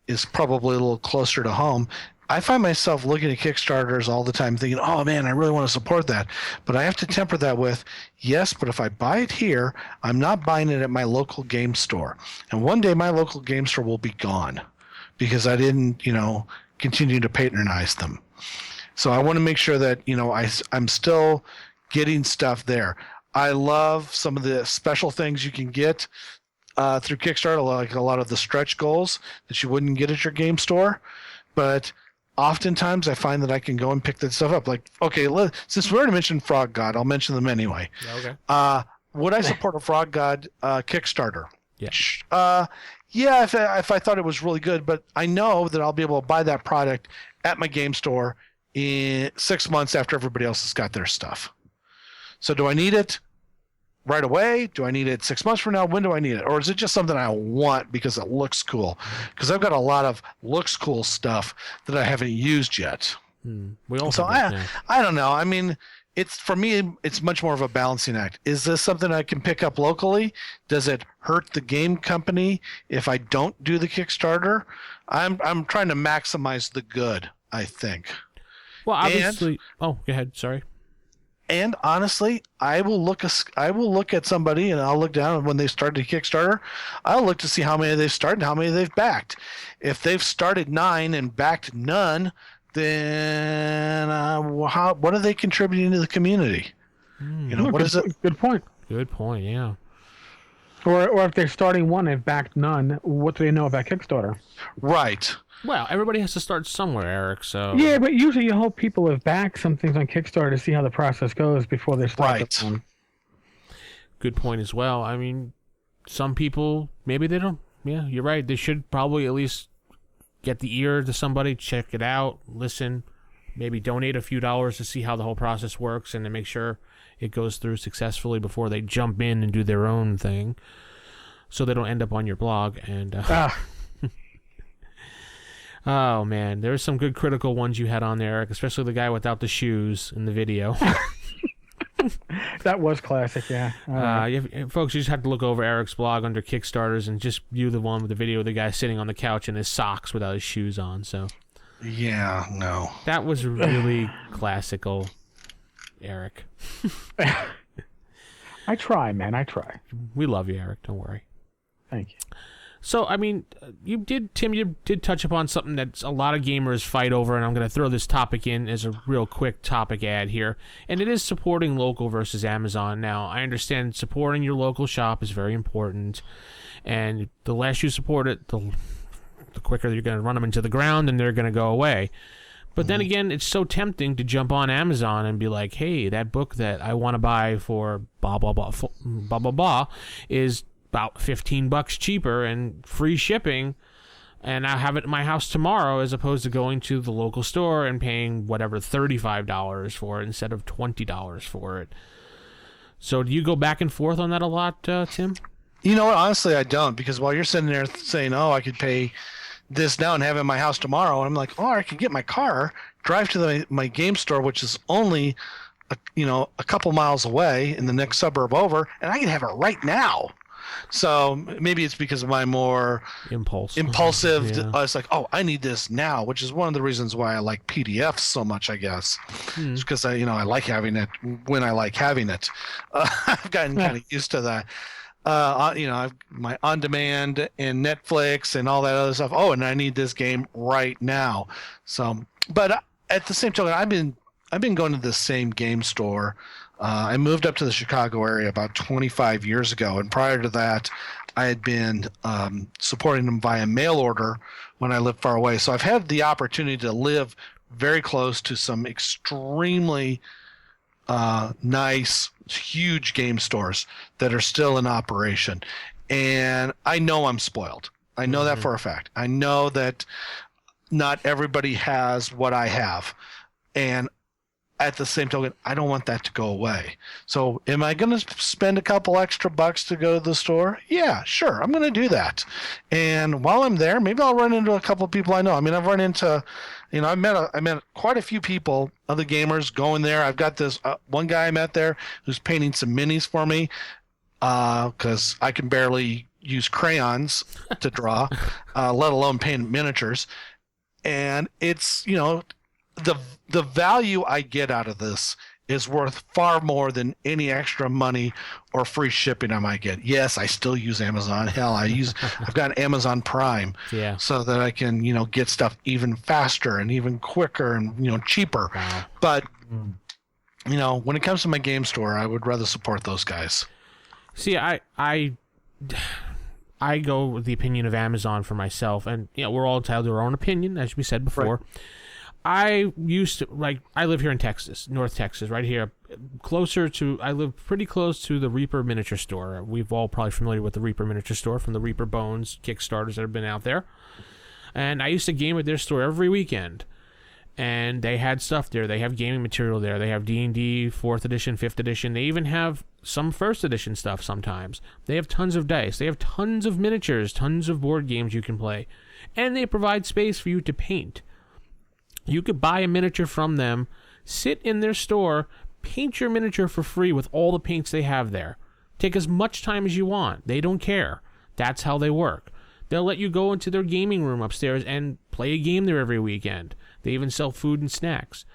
is probably a little closer to home, I find myself looking at Kickstarters all the time thinking, oh man, I really want to support that. But I have to temper that with, yes, but if I buy it here, I'm not buying it at my local game store. And one day my local game store will be gone because I didn't, continue to patronize them. So I want to make sure that, I'm still getting stuff there. I love some of the special things you can get through Kickstarter, like a lot of the stretch goals that you wouldn't get at your game store. But oftentimes I find that I can go and pick that stuff up. Like, okay, since we already mentioned Frog God, I'll mention them anyway. Okay. Would I support a Frog God Kickstarter? Yeah. Yeah, if I thought it was really good, but I know that I'll be able to buy that product at my game store in 6 months after everybody else has got their stuff. So do I need it right away? Do I need it 6 months from now? When do I need it? Or is it just something I want because it looks cool? Because I've got a lot of looks cool stuff that I haven't used yet. We all so I don't know. I mean, for me, it's much more of a balancing act. Is this something I can pick up locally? Does it hurt the game company if I don't do the Kickstarter? I'm trying to maximize the good, I think. Well, obviously. Go ahead. Sorry. And honestly, I will look at somebody and I'll look down when they started a Kickstarter. I'll look to see how many they've started and how many they've backed. If they've started 9 and backed none, then what are they contributing to the community? What is it? Good point. Good point. Yeah. Or if they're starting 1 and backed none, what do they know about Kickstarter? Right. Well, everybody has to start somewhere, Eric. So yeah, but usually you hope people have backed some things on Kickstarter to see how the process goes before they start. Right. Good point as well. I mean, some people maybe they don't. Yeah, you're right. They should probably at least get the ear to somebody, check it out, listen, maybe donate a few dollars to see how the whole process works and to make sure it goes through successfully before they jump in and do their own thing, so they don't end up on your blog and. Oh, man. There's some good critical ones you had on there, Eric, especially the guy without the shoes in the video. That was classic, yeah. Folks, you just have to look over Eric's blog under Kickstarters and just view the one with the video of the guy sitting on the couch in his socks without his shoes on. So, yeah, no. That was really classical, Eric. I try, man. I try. We love you, Eric. Don't worry. Thank you. So, I mean, Tim, you did touch upon something that a lot of gamers fight over, and I'm going to throw this topic in as a real quick topic ad here, and it is supporting local versus Amazon. Now, I understand supporting your local shop is very important, and the less you support it, the quicker you're going to run them into the ground, and they're going to go away. But then again, it's so tempting to jump on Amazon and be like, hey, that book that I want to buy for blah, blah, blah, blah, blah, blah, is about $15 cheaper and free shipping, and I'll have it at my house tomorrow, as opposed to going to the local store and paying whatever $35 for it instead of $20 for it. So do you go back and forth on that a lot, Tim? You know what? Honestly, I don't, because while you're sitting there saying, oh, I could pay this now and have it in my house tomorrow, and I'm like, oh, I could get my car, drive to my game store, which is only a couple miles away in the next suburb over, and I can have it right now. So maybe it's because of my more impulsive. Yeah. It's like, oh, I need this now, which is one of the reasons why I like PDFs so much, I guess. It's because I like having it when I like having it. I've gotten kind of used to that. I've my on demand and Netflix and all that other stuff. Oh, and I need this game right now. So, but at the same time, I've been going to the same game store. I moved up to the Chicago area about 25 years ago, and prior to that, I had been supporting them via mail order when I lived far away. So I've had the opportunity to live very close to some extremely nice, huge game stores that are still in operation. And I know I'm spoiled. I know that for a fact. I know that not everybody has what I have. And at the same token, I don't want that to go away. So am I going to spend a couple extra bucks to go to the store? Yeah, sure. I'm going to do that. And while I'm there, maybe I'll run into a couple of people I know. I mean, I've run into, I met quite a few people, other gamers going there. I've got this one guy I met there who's painting some minis for me because I can barely use crayons to draw, let alone paint miniatures. And it's, the value I get out of this is worth far more than any extra money or free shipping I might get. Yes, I still use Amazon. Hell, I've got Amazon Prime, so that I can, get stuff even faster and even quicker and, cheaper. Wow. But, when it comes to my game store, I would rather support those guys. See, I go with the opinion of Amazon for myself, and we're all entitled to our own opinion, as we said before. Right. I live here in Texas, North Texas, right here, I live pretty close to the Reaper Miniature Store. We've all probably familiar with the Reaper Miniature Store from the Reaper Bones Kickstarters that have been out there. And I used to game at their store every weekend. And they had stuff there. They have gaming material there. They have D&D, 4th edition, 5th edition. They even have some 1st edition stuff sometimes. They have tons of dice. They have tons of miniatures, tons of board games you can play. And they provide space for you to paint. You could buy a miniature from them, sit in their store, paint your miniature for free with all the paints they have there. Take as much time as you want. They don't care. That's how they work. They'll let you go into their gaming room upstairs and play a game there every weekend. They even sell food and snacks.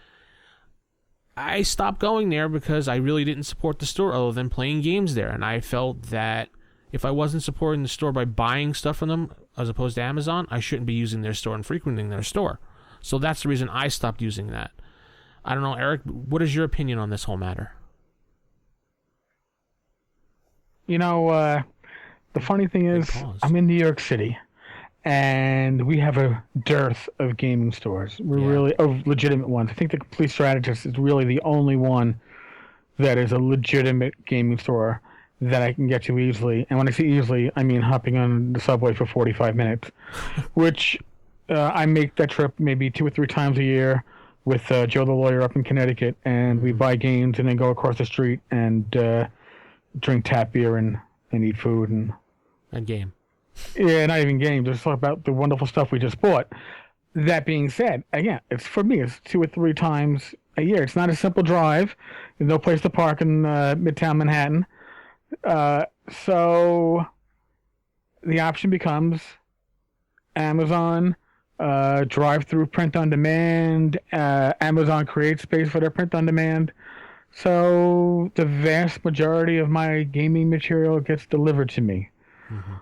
I stopped going there because I really didn't support the store other than playing games there. And I felt that if I wasn't supporting the store by buying stuff from them as opposed to Amazon, I shouldn't be using their store and frequenting their store. So that's the reason I stopped using that. I don't know, Eric, what is your opinion on this whole matter? The funny thing is, I'm in New York City, and we have a dearth of gaming stores. Of legitimate ones. I think the Complete Strategist is really the only one that is a legitimate gaming store that I can get to easily. And when I say easily, I mean hopping on the subway for 45 minutes, which... I make that trip maybe 2 or 3 times a year with Joe the lawyer up in Connecticut, and we buy games and then go across the street and drink tap beer and eat food and game. Yeah, not even games. Just talk about the wonderful stuff we just bought. That being said, again, for me, it's 2 or 3 times a year. It's not a simple drive. There's no place to park in Midtown Manhattan. So the option becomes Amazon. Drive-through print on demand. Amazon creates space for their print on demand. So the vast majority of my gaming material gets delivered to me. Mm-hmm.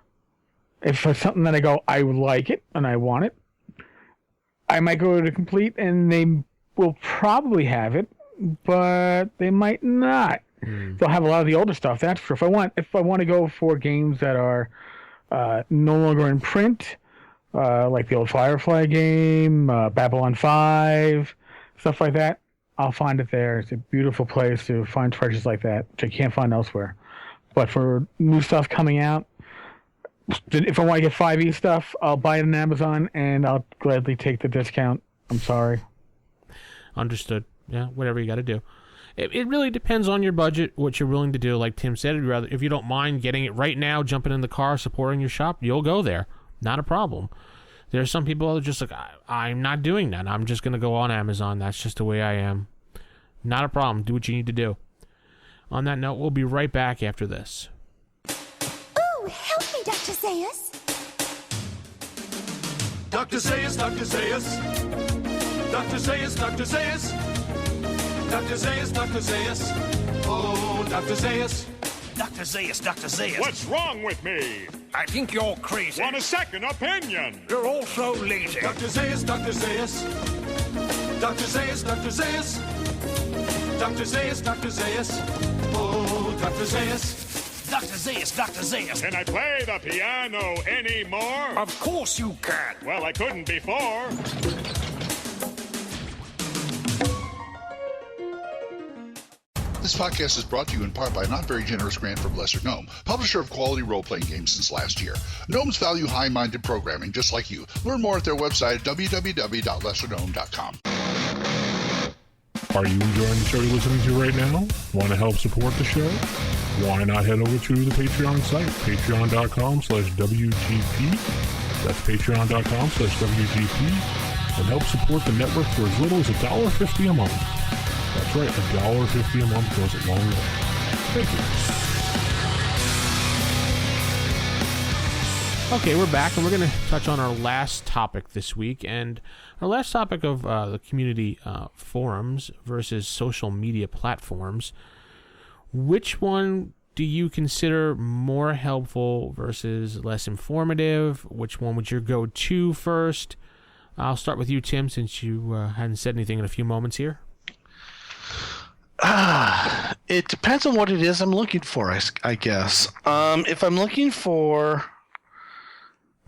If it's something that I go, I like it and I want it, I might go to Complete and they will probably have it, but they might not. Mm. They'll have a lot of the older stuff, that's true. If I want to go for games that are no longer in print, like the old Firefly game, Babylon 5, stuff like that, I'll find it there. It's a beautiful place to find treasures like that, which I can't find elsewhere. But for new stuff coming out, if I want to get 5e stuff, I'll buy it on Amazon, and I'll gladly take the discount. I'm sorry. Understood. Yeah, whatever you got to do. It really depends on your budget, what you're willing to do. Like Tim said, if you don't mind getting it right now, jumping in the car, supporting your shop, you'll go there. Not a problem. There's some people that are just like, I'm not doing that. I'm just going to go on Amazon. That's just the way I am. Not a problem. Do what you need to do. On that note, we'll be right back after this. Ooh, help me, Dr. Zaius. Dr. Zaius, Dr. Zaius. Dr. Zaius, Dr. Zaius. Dr. Zaius, Dr. Zaius. Oh, Dr. Zaius. Dr. Dr. Zaius, Dr. Zaius. What's wrong with me? I think you're crazy. Want a second opinion? You're also lazy. Dr. Zaius, Dr. Zaius. Dr. Zaius, Dr. Zaius. Dr. Zaius, Dr. Zaius. Oh, Dr. Zaius. Dr. Zaius, Dr. Zaius. Can I play the piano anymore? Of course you can. Well, I couldn't before. This podcast is brought to you in part by a not very generous grant from Lesser Gnome, publisher of quality role-playing games since last year. Gnomes value high-minded programming just like you. Learn more at their website at www.lessergnome.com. Are you enjoying the show you're listening to right now? Want to help support the show? Why not head over to the Patreon site, patreon.com/WGP. That's patreon.com/WGP. And help support the network for as little as $1.50 a month. That's right, $1.50 a month goes a long way. Thank you. Okay, we're back, and we're going to touch on our last topic this week. And our last topic of the community forums versus social media platforms. Which one do you consider more helpful versus less informative? Which one would you go to first? I'll start with you, Tim, since you hadn't said anything in a few moments here. It depends on what it is I'm looking for, I guess. If I'm looking for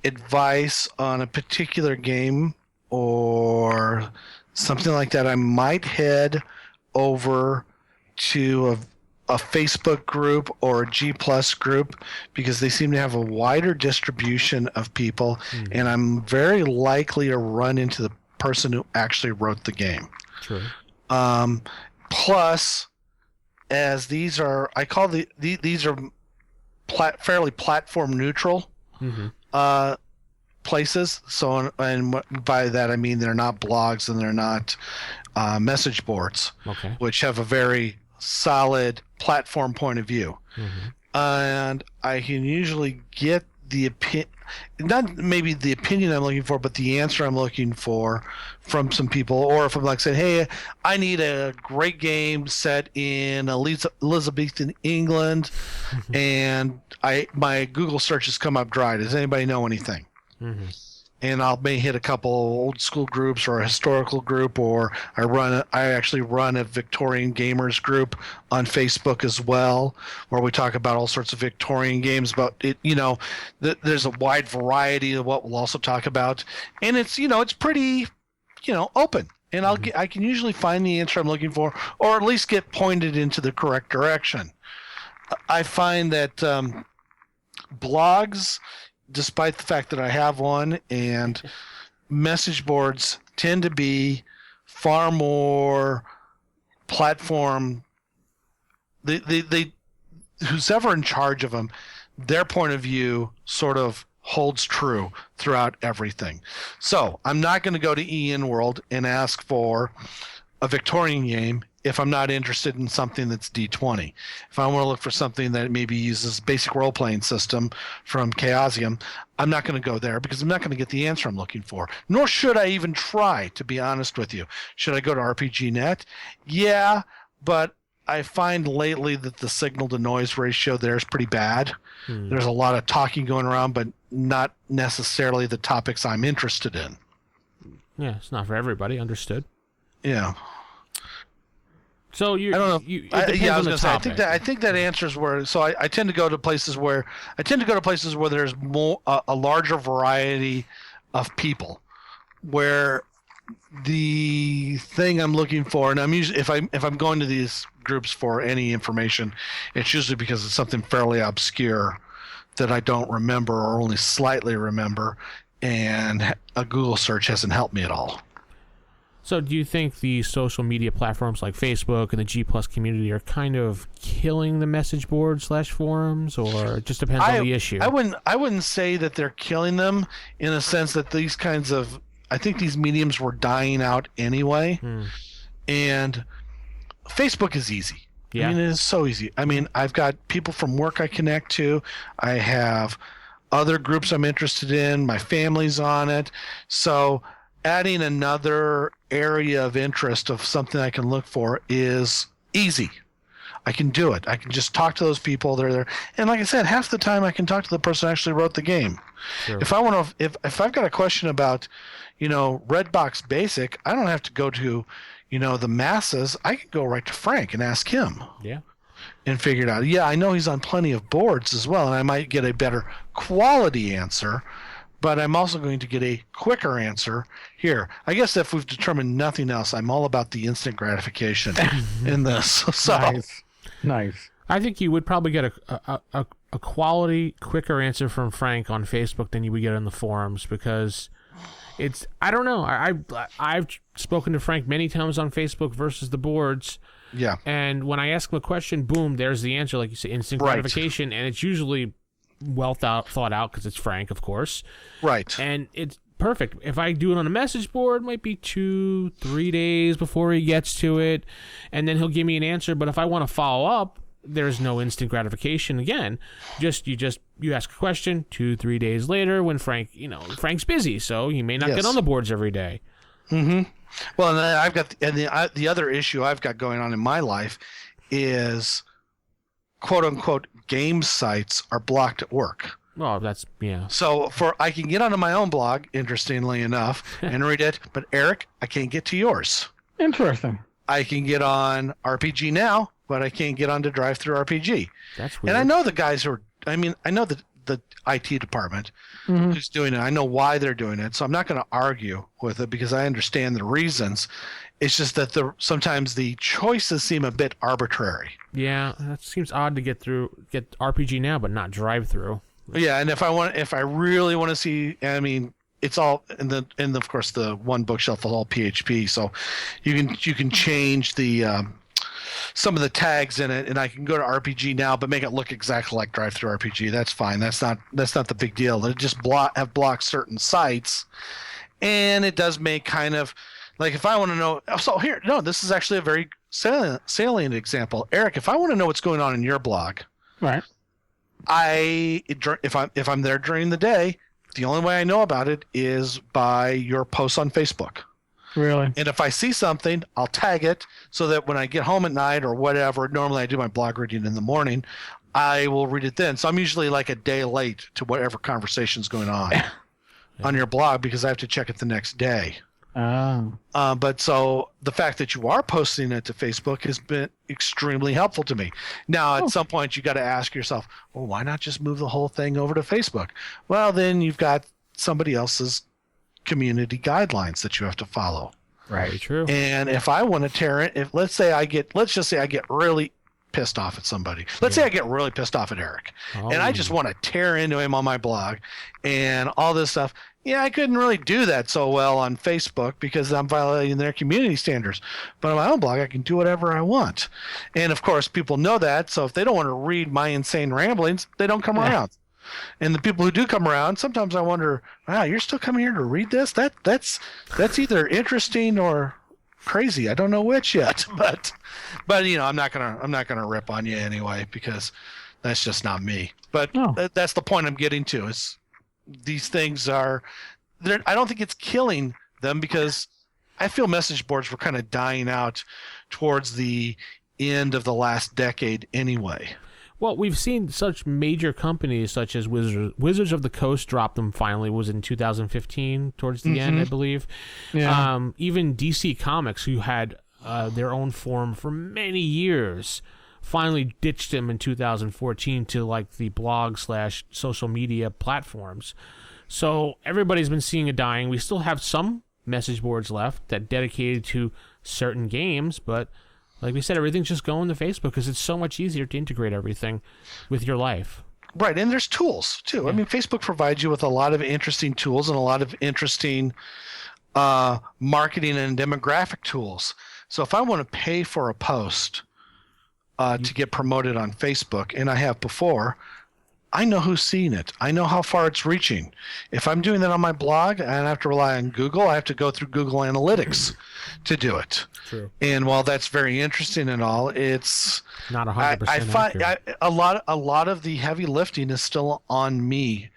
advice on a particular game or something like that, I might head over to a Facebook group or a G Plus group because they seem to have a wider distribution of people, and I'm very likely to run into the person who actually wrote the game. True. Plus, as these are, I call these are fairly platform neutral places. So, and by that I mean they're not blogs and they're not message boards, which have a very solid platform point of view. And I can usually get the not maybe the opinion I'm looking for, but the answer I'm looking for from some people. Or if I'm like saying, hey, I need a great game set in Elizabethan England, and my Google searches come up dry. Does anybody know anything? And I may hit a couple old school groups or a historical group, or I actually run a Victorian gamers group on Facebook as well, where we talk about all sorts of Victorian games. But it, there's a wide variety of what we'll also talk about, and it's it's pretty, open. And I can usually find the answer I'm looking for, or at least get pointed into the correct direction. I find that blogs, despite the fact that I have one, and message boards tend to be far more platform. They who's ever in charge of them, their point of view sort of holds true throughout everything. So I'm not going to go to Ian World and ask for a Victorian game if I'm not interested in something that's D20. If I want to look for something that maybe uses basic role-playing system from Chaosium, I'm not going to go there because I'm not going to get the answer I'm looking for. Nor should I even try, to be honest with you. Should I go to RPGNet? Yeah, but I find lately that the signal-to-noise ratio there is pretty bad. There's a lot of talking going around, but not necessarily the topics I'm interested in. Yeah, it's not for everybody. Understood. Yeah. So I don't know. I was going to say. I think that answers where. So I tend to go to places where there's more a larger variety of people, where the thing I'm looking for, and I'm usually if I'm going to these groups for any information, it's usually because it's something fairly obscure that I don't remember or only slightly remember, and a Google search hasn't helped me at all. So do you think the social media platforms like Facebook and the G Plus community are kind of killing the message board / forums, or it just depends on the issue? I wouldn't say that they're killing them in a sense that these kinds of, I think these mediums were dying out anyway. And Facebook is easy. Yeah. I mean, it is so easy. I mean, I've got people from work I connect to. I have other groups I'm interested in. My family's on it. So adding another area of interest of something I can look for is easy. I can do it. I can just talk to those people. They're there. And like I said, half the time I can talk to the person who actually wrote the game. Sure. If I want to, if I've got a question about, Redbox Basic, I don't have to go to, the masses. I can go right to Frank and ask him. Yeah. And figure it out. Yeah, I know he's on plenty of boards as well, and I might get a better quality answer, but I'm also going to get a quicker answer here. I guess if we've determined nothing else, I'm all about the instant gratification in this. So. Nice. I think you would probably get a quality, quicker answer from Frank on Facebook than you would get in the forums, because it's, I don't know. I've spoken to Frank many times on Facebook versus the boards. Yeah. And when I ask him a question, boom, there's the answer, like you say, instant gratification, and it's usually well thought out because it's Frank, of course. Right. And it's perfect. If I do it on a message board, it might be 2-3 days before he gets to it, and then he'll give me an answer. But if I want to follow up, there's no instant gratification again. You ask a question 2-3 days later when Frank's busy, so he may not get on the boards every day. Mm-hmm. Well, and then I've got the other issue I've got going on in my life is quote unquote game sites are blocked at work. Well, that's So I can get onto my own blog, interestingly enough, and read it, but Eric, I can't get to yours. Interesting. I can get on RPG Now, but I can't get onto DriveThruRPG. That's weird. And I know the guys I know the IT department who's doing it. I know why they're doing it, so I'm not going to argue with it because I understand the reasons. It's just that sometimes the choices seem a bit arbitrary. Yeah, that seems odd to get RPG Now, but not DriveThru. Yeah, and if I really want to see, it's all in of course the one bookshelf is all PHP, so you can change the some of the tags in it, and I can go to RPG Now, but make it look exactly like DriveThruRPG. That's fine. That's not the big deal. It just have blocked certain sites, and it does make kind of like if I want to know. So here, no, this is actually a very salient example, Eric. If I want to know what's going on in your blog, right? If I'm there during the day, the only way I know about it is by your posts on Facebook. Really? And if I see something, I'll tag it so that when I get home at night or whatever, normally I do my blog reading in the morning, I will read it then. So I'm usually like a day late to whatever conversation's going on on your blog because I have to check it the next day. Oh. But so the fact that you are posting it to Facebook has been extremely helpful to me. Now, at some point, you got to ask yourself, well, why not just move the whole thing over to Facebook? Well, then you've got somebody else's community guidelines that you have to follow. Right. True. And if I want to tear it, let's just say I get really pissed off at somebody. Let's say I get really pissed off at Eric, and I just want to tear into him on my blog and all this stuff. Yeah, I couldn't really do that so well on Facebook because I'm violating their community standards. But on my own blog, I can do whatever I want. And of course, people know that. So if they don't want to read my insane ramblings, they don't come around. And the people who do come around, sometimes I wonder, wow, you're still coming here to read this? That's either interesting or crazy. I don't know which yet. But I'm not gonna rip on you anyway because that's just not me. But that's the point I'm getting to is these things I don't think it's killing them because I feel message boards were kind of dying out towards the end of the last decade anyway. Well, we've seen such major companies such as Wizards of the Coast drop them finally, was in 2015 towards the end, I believe. Yeah. Even DC Comics, who had their own forum for many years, finally ditched them in 2014 to like the blog/social media platforms. So everybody's been seeing a dying. We still have some message boards left that dedicated to certain games, but like we said, everything's just going to Facebook because it's so much easier to integrate everything with your life. Right, and there's tools too. Yeah. I mean, Facebook provides you with a lot of interesting tools and a lot of interesting marketing and demographic tools. So if I want to pay for a post to get promoted on Facebook, and I have before, I know who's seeing it. I know how far it's reaching. If I'm doing that on my blog and I have to rely on Google, I have to go through Google Analytics to do it. True. And while that's very interesting and all, it's not 100%. I find a lot of the heavy lifting is still on me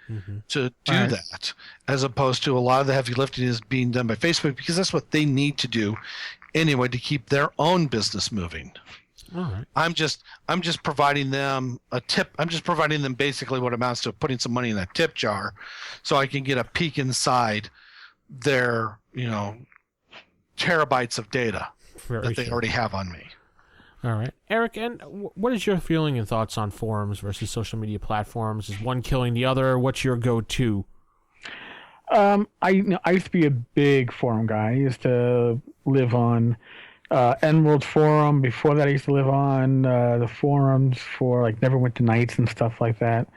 to do that, as opposed to a lot of the heavy lifting is being done by Facebook because that's what they need to do anyway to keep their own business moving. All right. I'm just providing them a tip. I'm just providing them basically what amounts to putting some money in a tip jar, so I can get a peek inside their terabytes of data that they already have on me. All right, Eric, and what is your feeling and thoughts on forums versus social media platforms? Is one killing the other? What's your go-to? I used to be a big forum guy. I used to live on N-World Forum. Before that, I used to live on the forums for like Neverwinter Nights and stuff like that.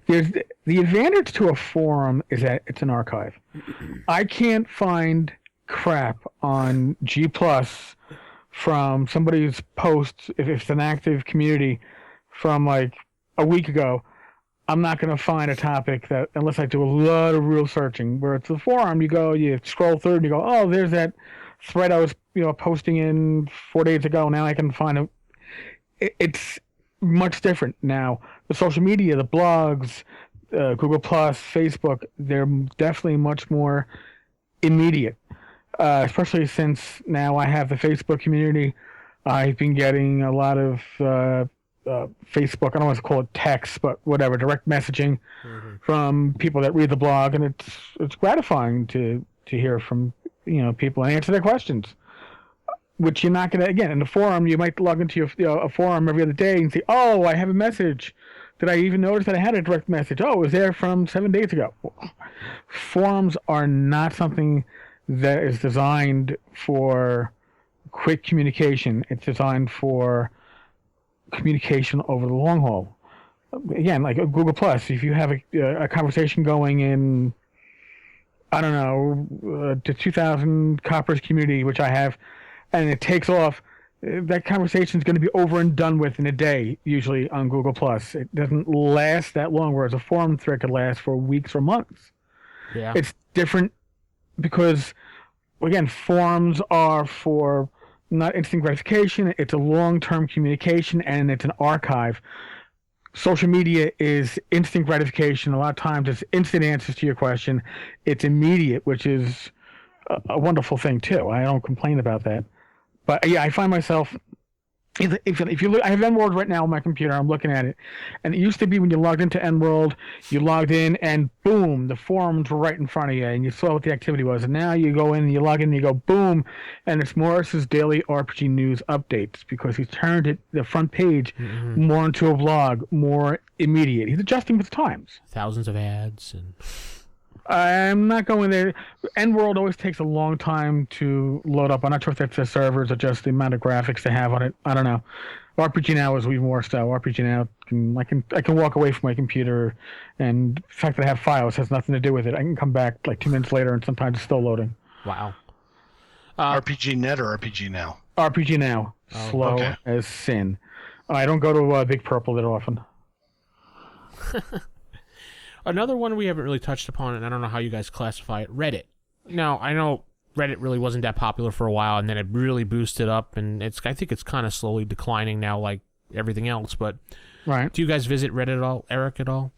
There's the advantage to a forum is that it's an archive. I can't find crap on G+ from somebody's post if it's an active community from like a week ago. I'm not going to find a topic that, unless I do a lot of real searching. Where it's a forum, you scroll through and you go, oh, there's that thread I was posting in 4 days ago. Now I can find it. It's much different now. The social media, the blogs, Google+, Facebook, they're definitely much more immediate. Especially since now I have the Facebook community. I've been getting a lot of Facebook, I don't want to call it text, but whatever, direct messaging from people that read the blog, and it's gratifying to hear from people and answer their questions. Which you're not going to, again, in the forum, you might log into a forum every other day and see, oh, I have a message. Did I even notice that I had a direct message? Oh, it was there from 7 days ago. Forums are not something that is designed for quick communication. It's designed for communication over the long haul. Again, like Google+, if you have a conversation going in, I don't know, the 2,000 Coppers community, which I have, and it takes off, that conversation is going to be over and done with in a day, usually on Google+. It doesn't last that long, whereas a forum thread could last for weeks or months. Yeah. It's different because, again, forums are for not instant gratification. It's a long-term communication, and it's an archive. Social media is instant gratification. A lot of times it's instant answers to your question. It's immediate, which is a wonderful thing, too. I don't complain about that. But, yeah, I find myself... If you look, I have N-World right now on my computer. I'm looking at it, and it used to be when you logged into N-World, you logged in, and boom, the forums were right in front of you, and you saw what the activity was. And now you go in, and you log in, and you go boom, and it's Morris's daily RPG news updates because he's turned the front page more into a blog, more immediate. He's adjusting with the times. Thousands of ads and. I'm not going there. N-World always takes a long time to load up. I'm not sure if that's the servers or just the amount of graphics they have on it. I don't know. RPG Now is even more so. RPG Now, I can walk away from my computer, and the fact that I have files has nothing to do with it. I can come back like 2 minutes later, and sometimes it's still loading. Wow. RPG Net or RPG Now? RPG Now. Slow as sin. I don't go to Big Purple that often. Another one we haven't really touched upon, and I don't know how you guys classify it, Reddit. Now, I know Reddit really wasn't that popular for a while, and then it really boosted up, and I think it's kind of slowly declining now like everything else, but right. Do you guys visit Reddit at all, Eric, at all?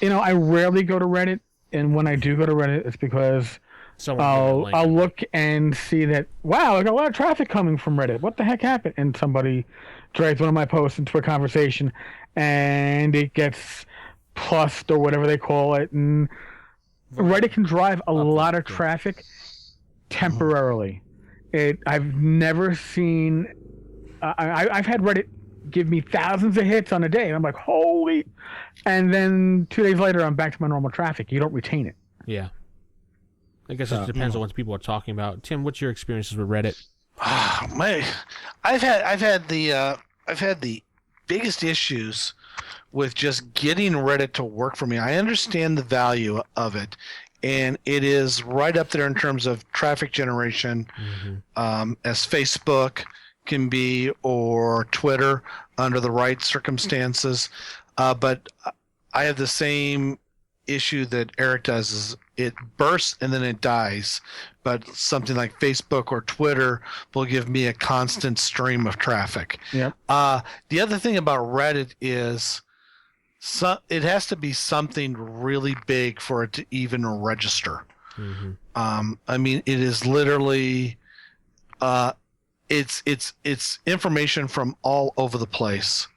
I rarely go to Reddit, and when I do go to Reddit, it's because I'll look and see that, wow, I got a lot of traffic coming from Reddit. What the heck happened? And somebody drags one of my posts into a conversation, and it gets... plussed or whatever they call it, and Reddit can drive a lot of traffic temporarily. I've never seen. I've had Reddit give me thousands of hits on a day, and I'm like, holy! And then 2 days later, I'm back to my normal traffic. You don't retain it. Yeah, I guess it depends on what people are talking about. Tim, what's your experiences with Reddit? I've had the biggest issues with just getting Reddit to work for me. I understand the value of it, and it is right up there in terms of traffic generation, as Facebook can be, or Twitter under the right circumstances. But I have the same issue that Eric does, is it bursts and then it dies. But something like Facebook or Twitter will give me a constant stream of traffic. Yeah. The other thing about Reddit is it has to be something really big for it to even register. I mean, it is literally, it it's information from all over the place,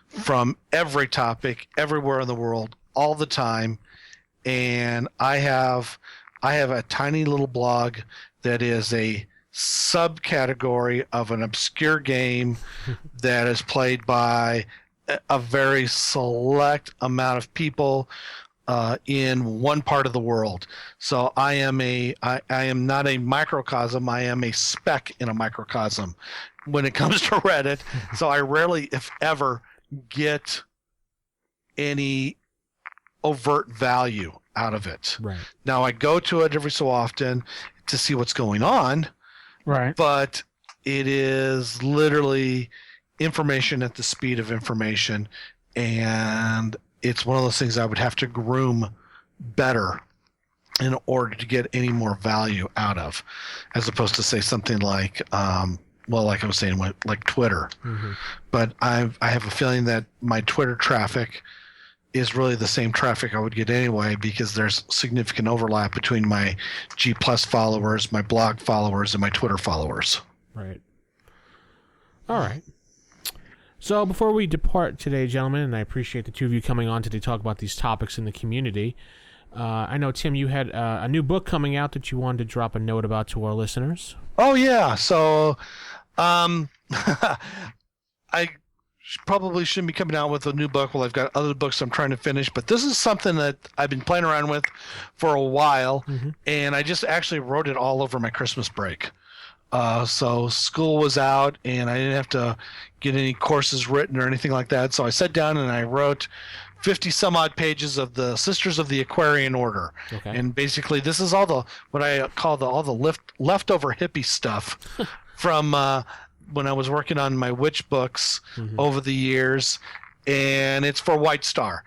from every topic, everywhere in the world, all the time. And I have a tiny little blog that is a subcategory of an obscure game that is played by a very select amount of people in one part of the world. So I am not a microcosm. I am a speck in a microcosm when it comes to Reddit. So I rarely, if ever, get any overt value out of it. Right. Now I go to it every so often to see what's going on. Right. But it is literally information at the speed of information, and it's one of those things I would have to groom better in order to get any more value out of, as opposed to say something like, like I was saying, like Twitter. Mm-hmm. But I have a feeling that my Twitter traffic is really the same traffic I would get anyway, because there's significant overlap between my G+ followers, my blog followers, and my Twitter followers. Right. All right. So before we depart today, gentlemen, and I appreciate the two of you coming on today to talk about these topics in the community, I know, Tim, you had a new book coming out that you wanted to drop a note about to our listeners. Oh, yeah. So I probably shouldn't be coming out with a new book. Well, I've got other books I'm trying to finish, but this is something that I've been playing around with for a while, and I just actually wrote it all over my Christmas break. So school was out, and I didn't have to get any courses written or anything like that. So I sat down and I wrote 50 some odd pages of the Sisters of the Aquarian Order. Okay. And basically this is all what I call all the leftover hippie stuff from when I was working on my witch books over the years, and it's for White Star.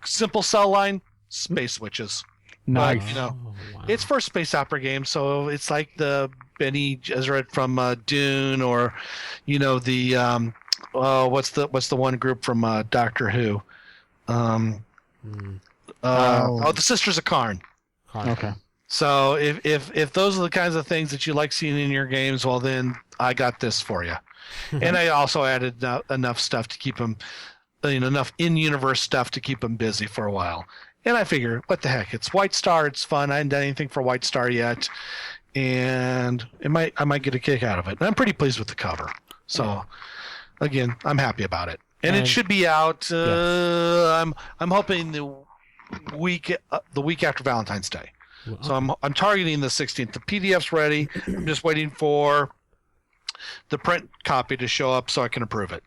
Simple cell line, space witches. Nice. But, it's for a space opera game, so it's like the Bene Gesserit from Dune, or the what's the one group from Doctor Who? The Sisters of Karn. Okay. So if those are the kinds of things that you like seeing in your games, well, then I got this for you. And I also added enough stuff to keep them, enough in-universe stuff to keep them busy for a while. And I figure, what the heck? It's White Star. It's fun. I haven't done anything for White Star yet, and I might get a kick out of it. And I'm pretty pleased with the cover. So, again, I'm happy about it. And it should be out. I'm hoping the week after Valentine's Day. Wow. So I'm targeting the 16th. The PDF's ready. I'm just waiting for the print copy to show up so I can approve it.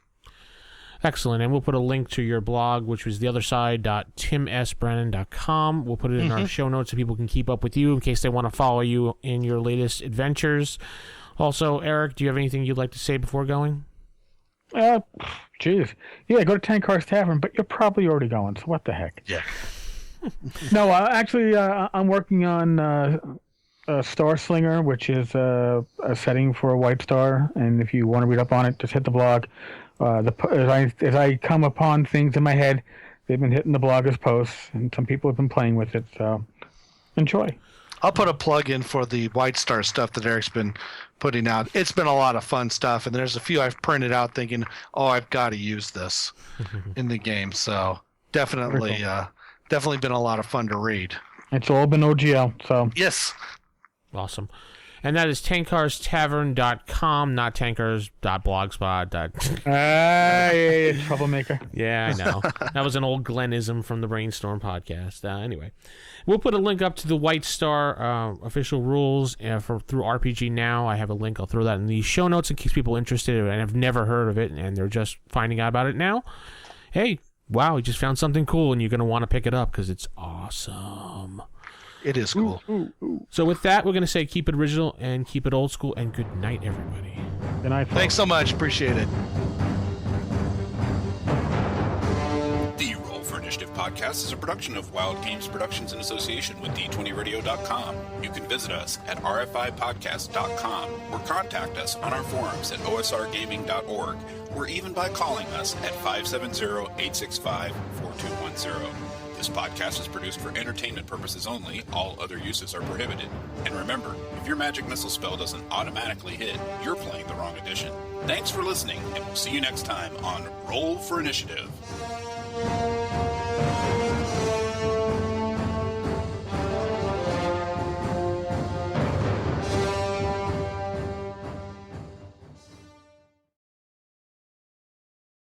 Excellent. And we'll put a link to your blog, which was theotherside.timsbrennan.com. We'll put it in our show notes so people can keep up with you in case they want to follow you in your latest adventures. Also, Eric, do you have anything you'd like to say before going? Geez. Yeah, go to Tankar's Tavern, but you're probably already going, so what the heck? Yeah. No, actually, I'm working on Star Slinger, which is a setting for a White Star, and if you want to read up on it, just hit the blog. As I come upon things in my head, they've been hitting the blog as posts, and some people have been playing with it, so enjoy. I'll put a plug in for the White Star stuff that Eric's been putting out. It's been a lot of fun stuff, and there's a few I've printed out thinking, I've got to use this in the game. So definitely been a lot of fun to read. It's all been OGL, so. Yes. Awesome. And that is tankarstavern.com, not tankars.blogspot. Yeah, troublemaker. Yeah, I know. That was an old Glenism from the Brainstorm podcast. Anyway, we'll put a link up to the White Star official rules through RPG Now. I have a link. I'll throw that in the show notes in case people are interested and have never heard of it and they're just finding out about it now. Hey, wow, you just found something cool and you're going to want to pick it up because it's awesome. It is cool. So with that, we're going to say keep it original and keep it old school, and good night, everybody. Good night. Thanks so much. Appreciate it. The Roll for Initiative podcast is a production of Wild Games Productions in association with D20Radio.com. You can visit us at rfipodcast.com or contact us on our forums at osrgaming.org or even by calling us at 570-865-4210. This podcast is produced for entertainment purposes only. All other uses are prohibited. And remember, if your magic missile spell doesn't automatically hit, you're playing the wrong edition. Thanks for listening, and we'll see you next time on Roll for Initiative.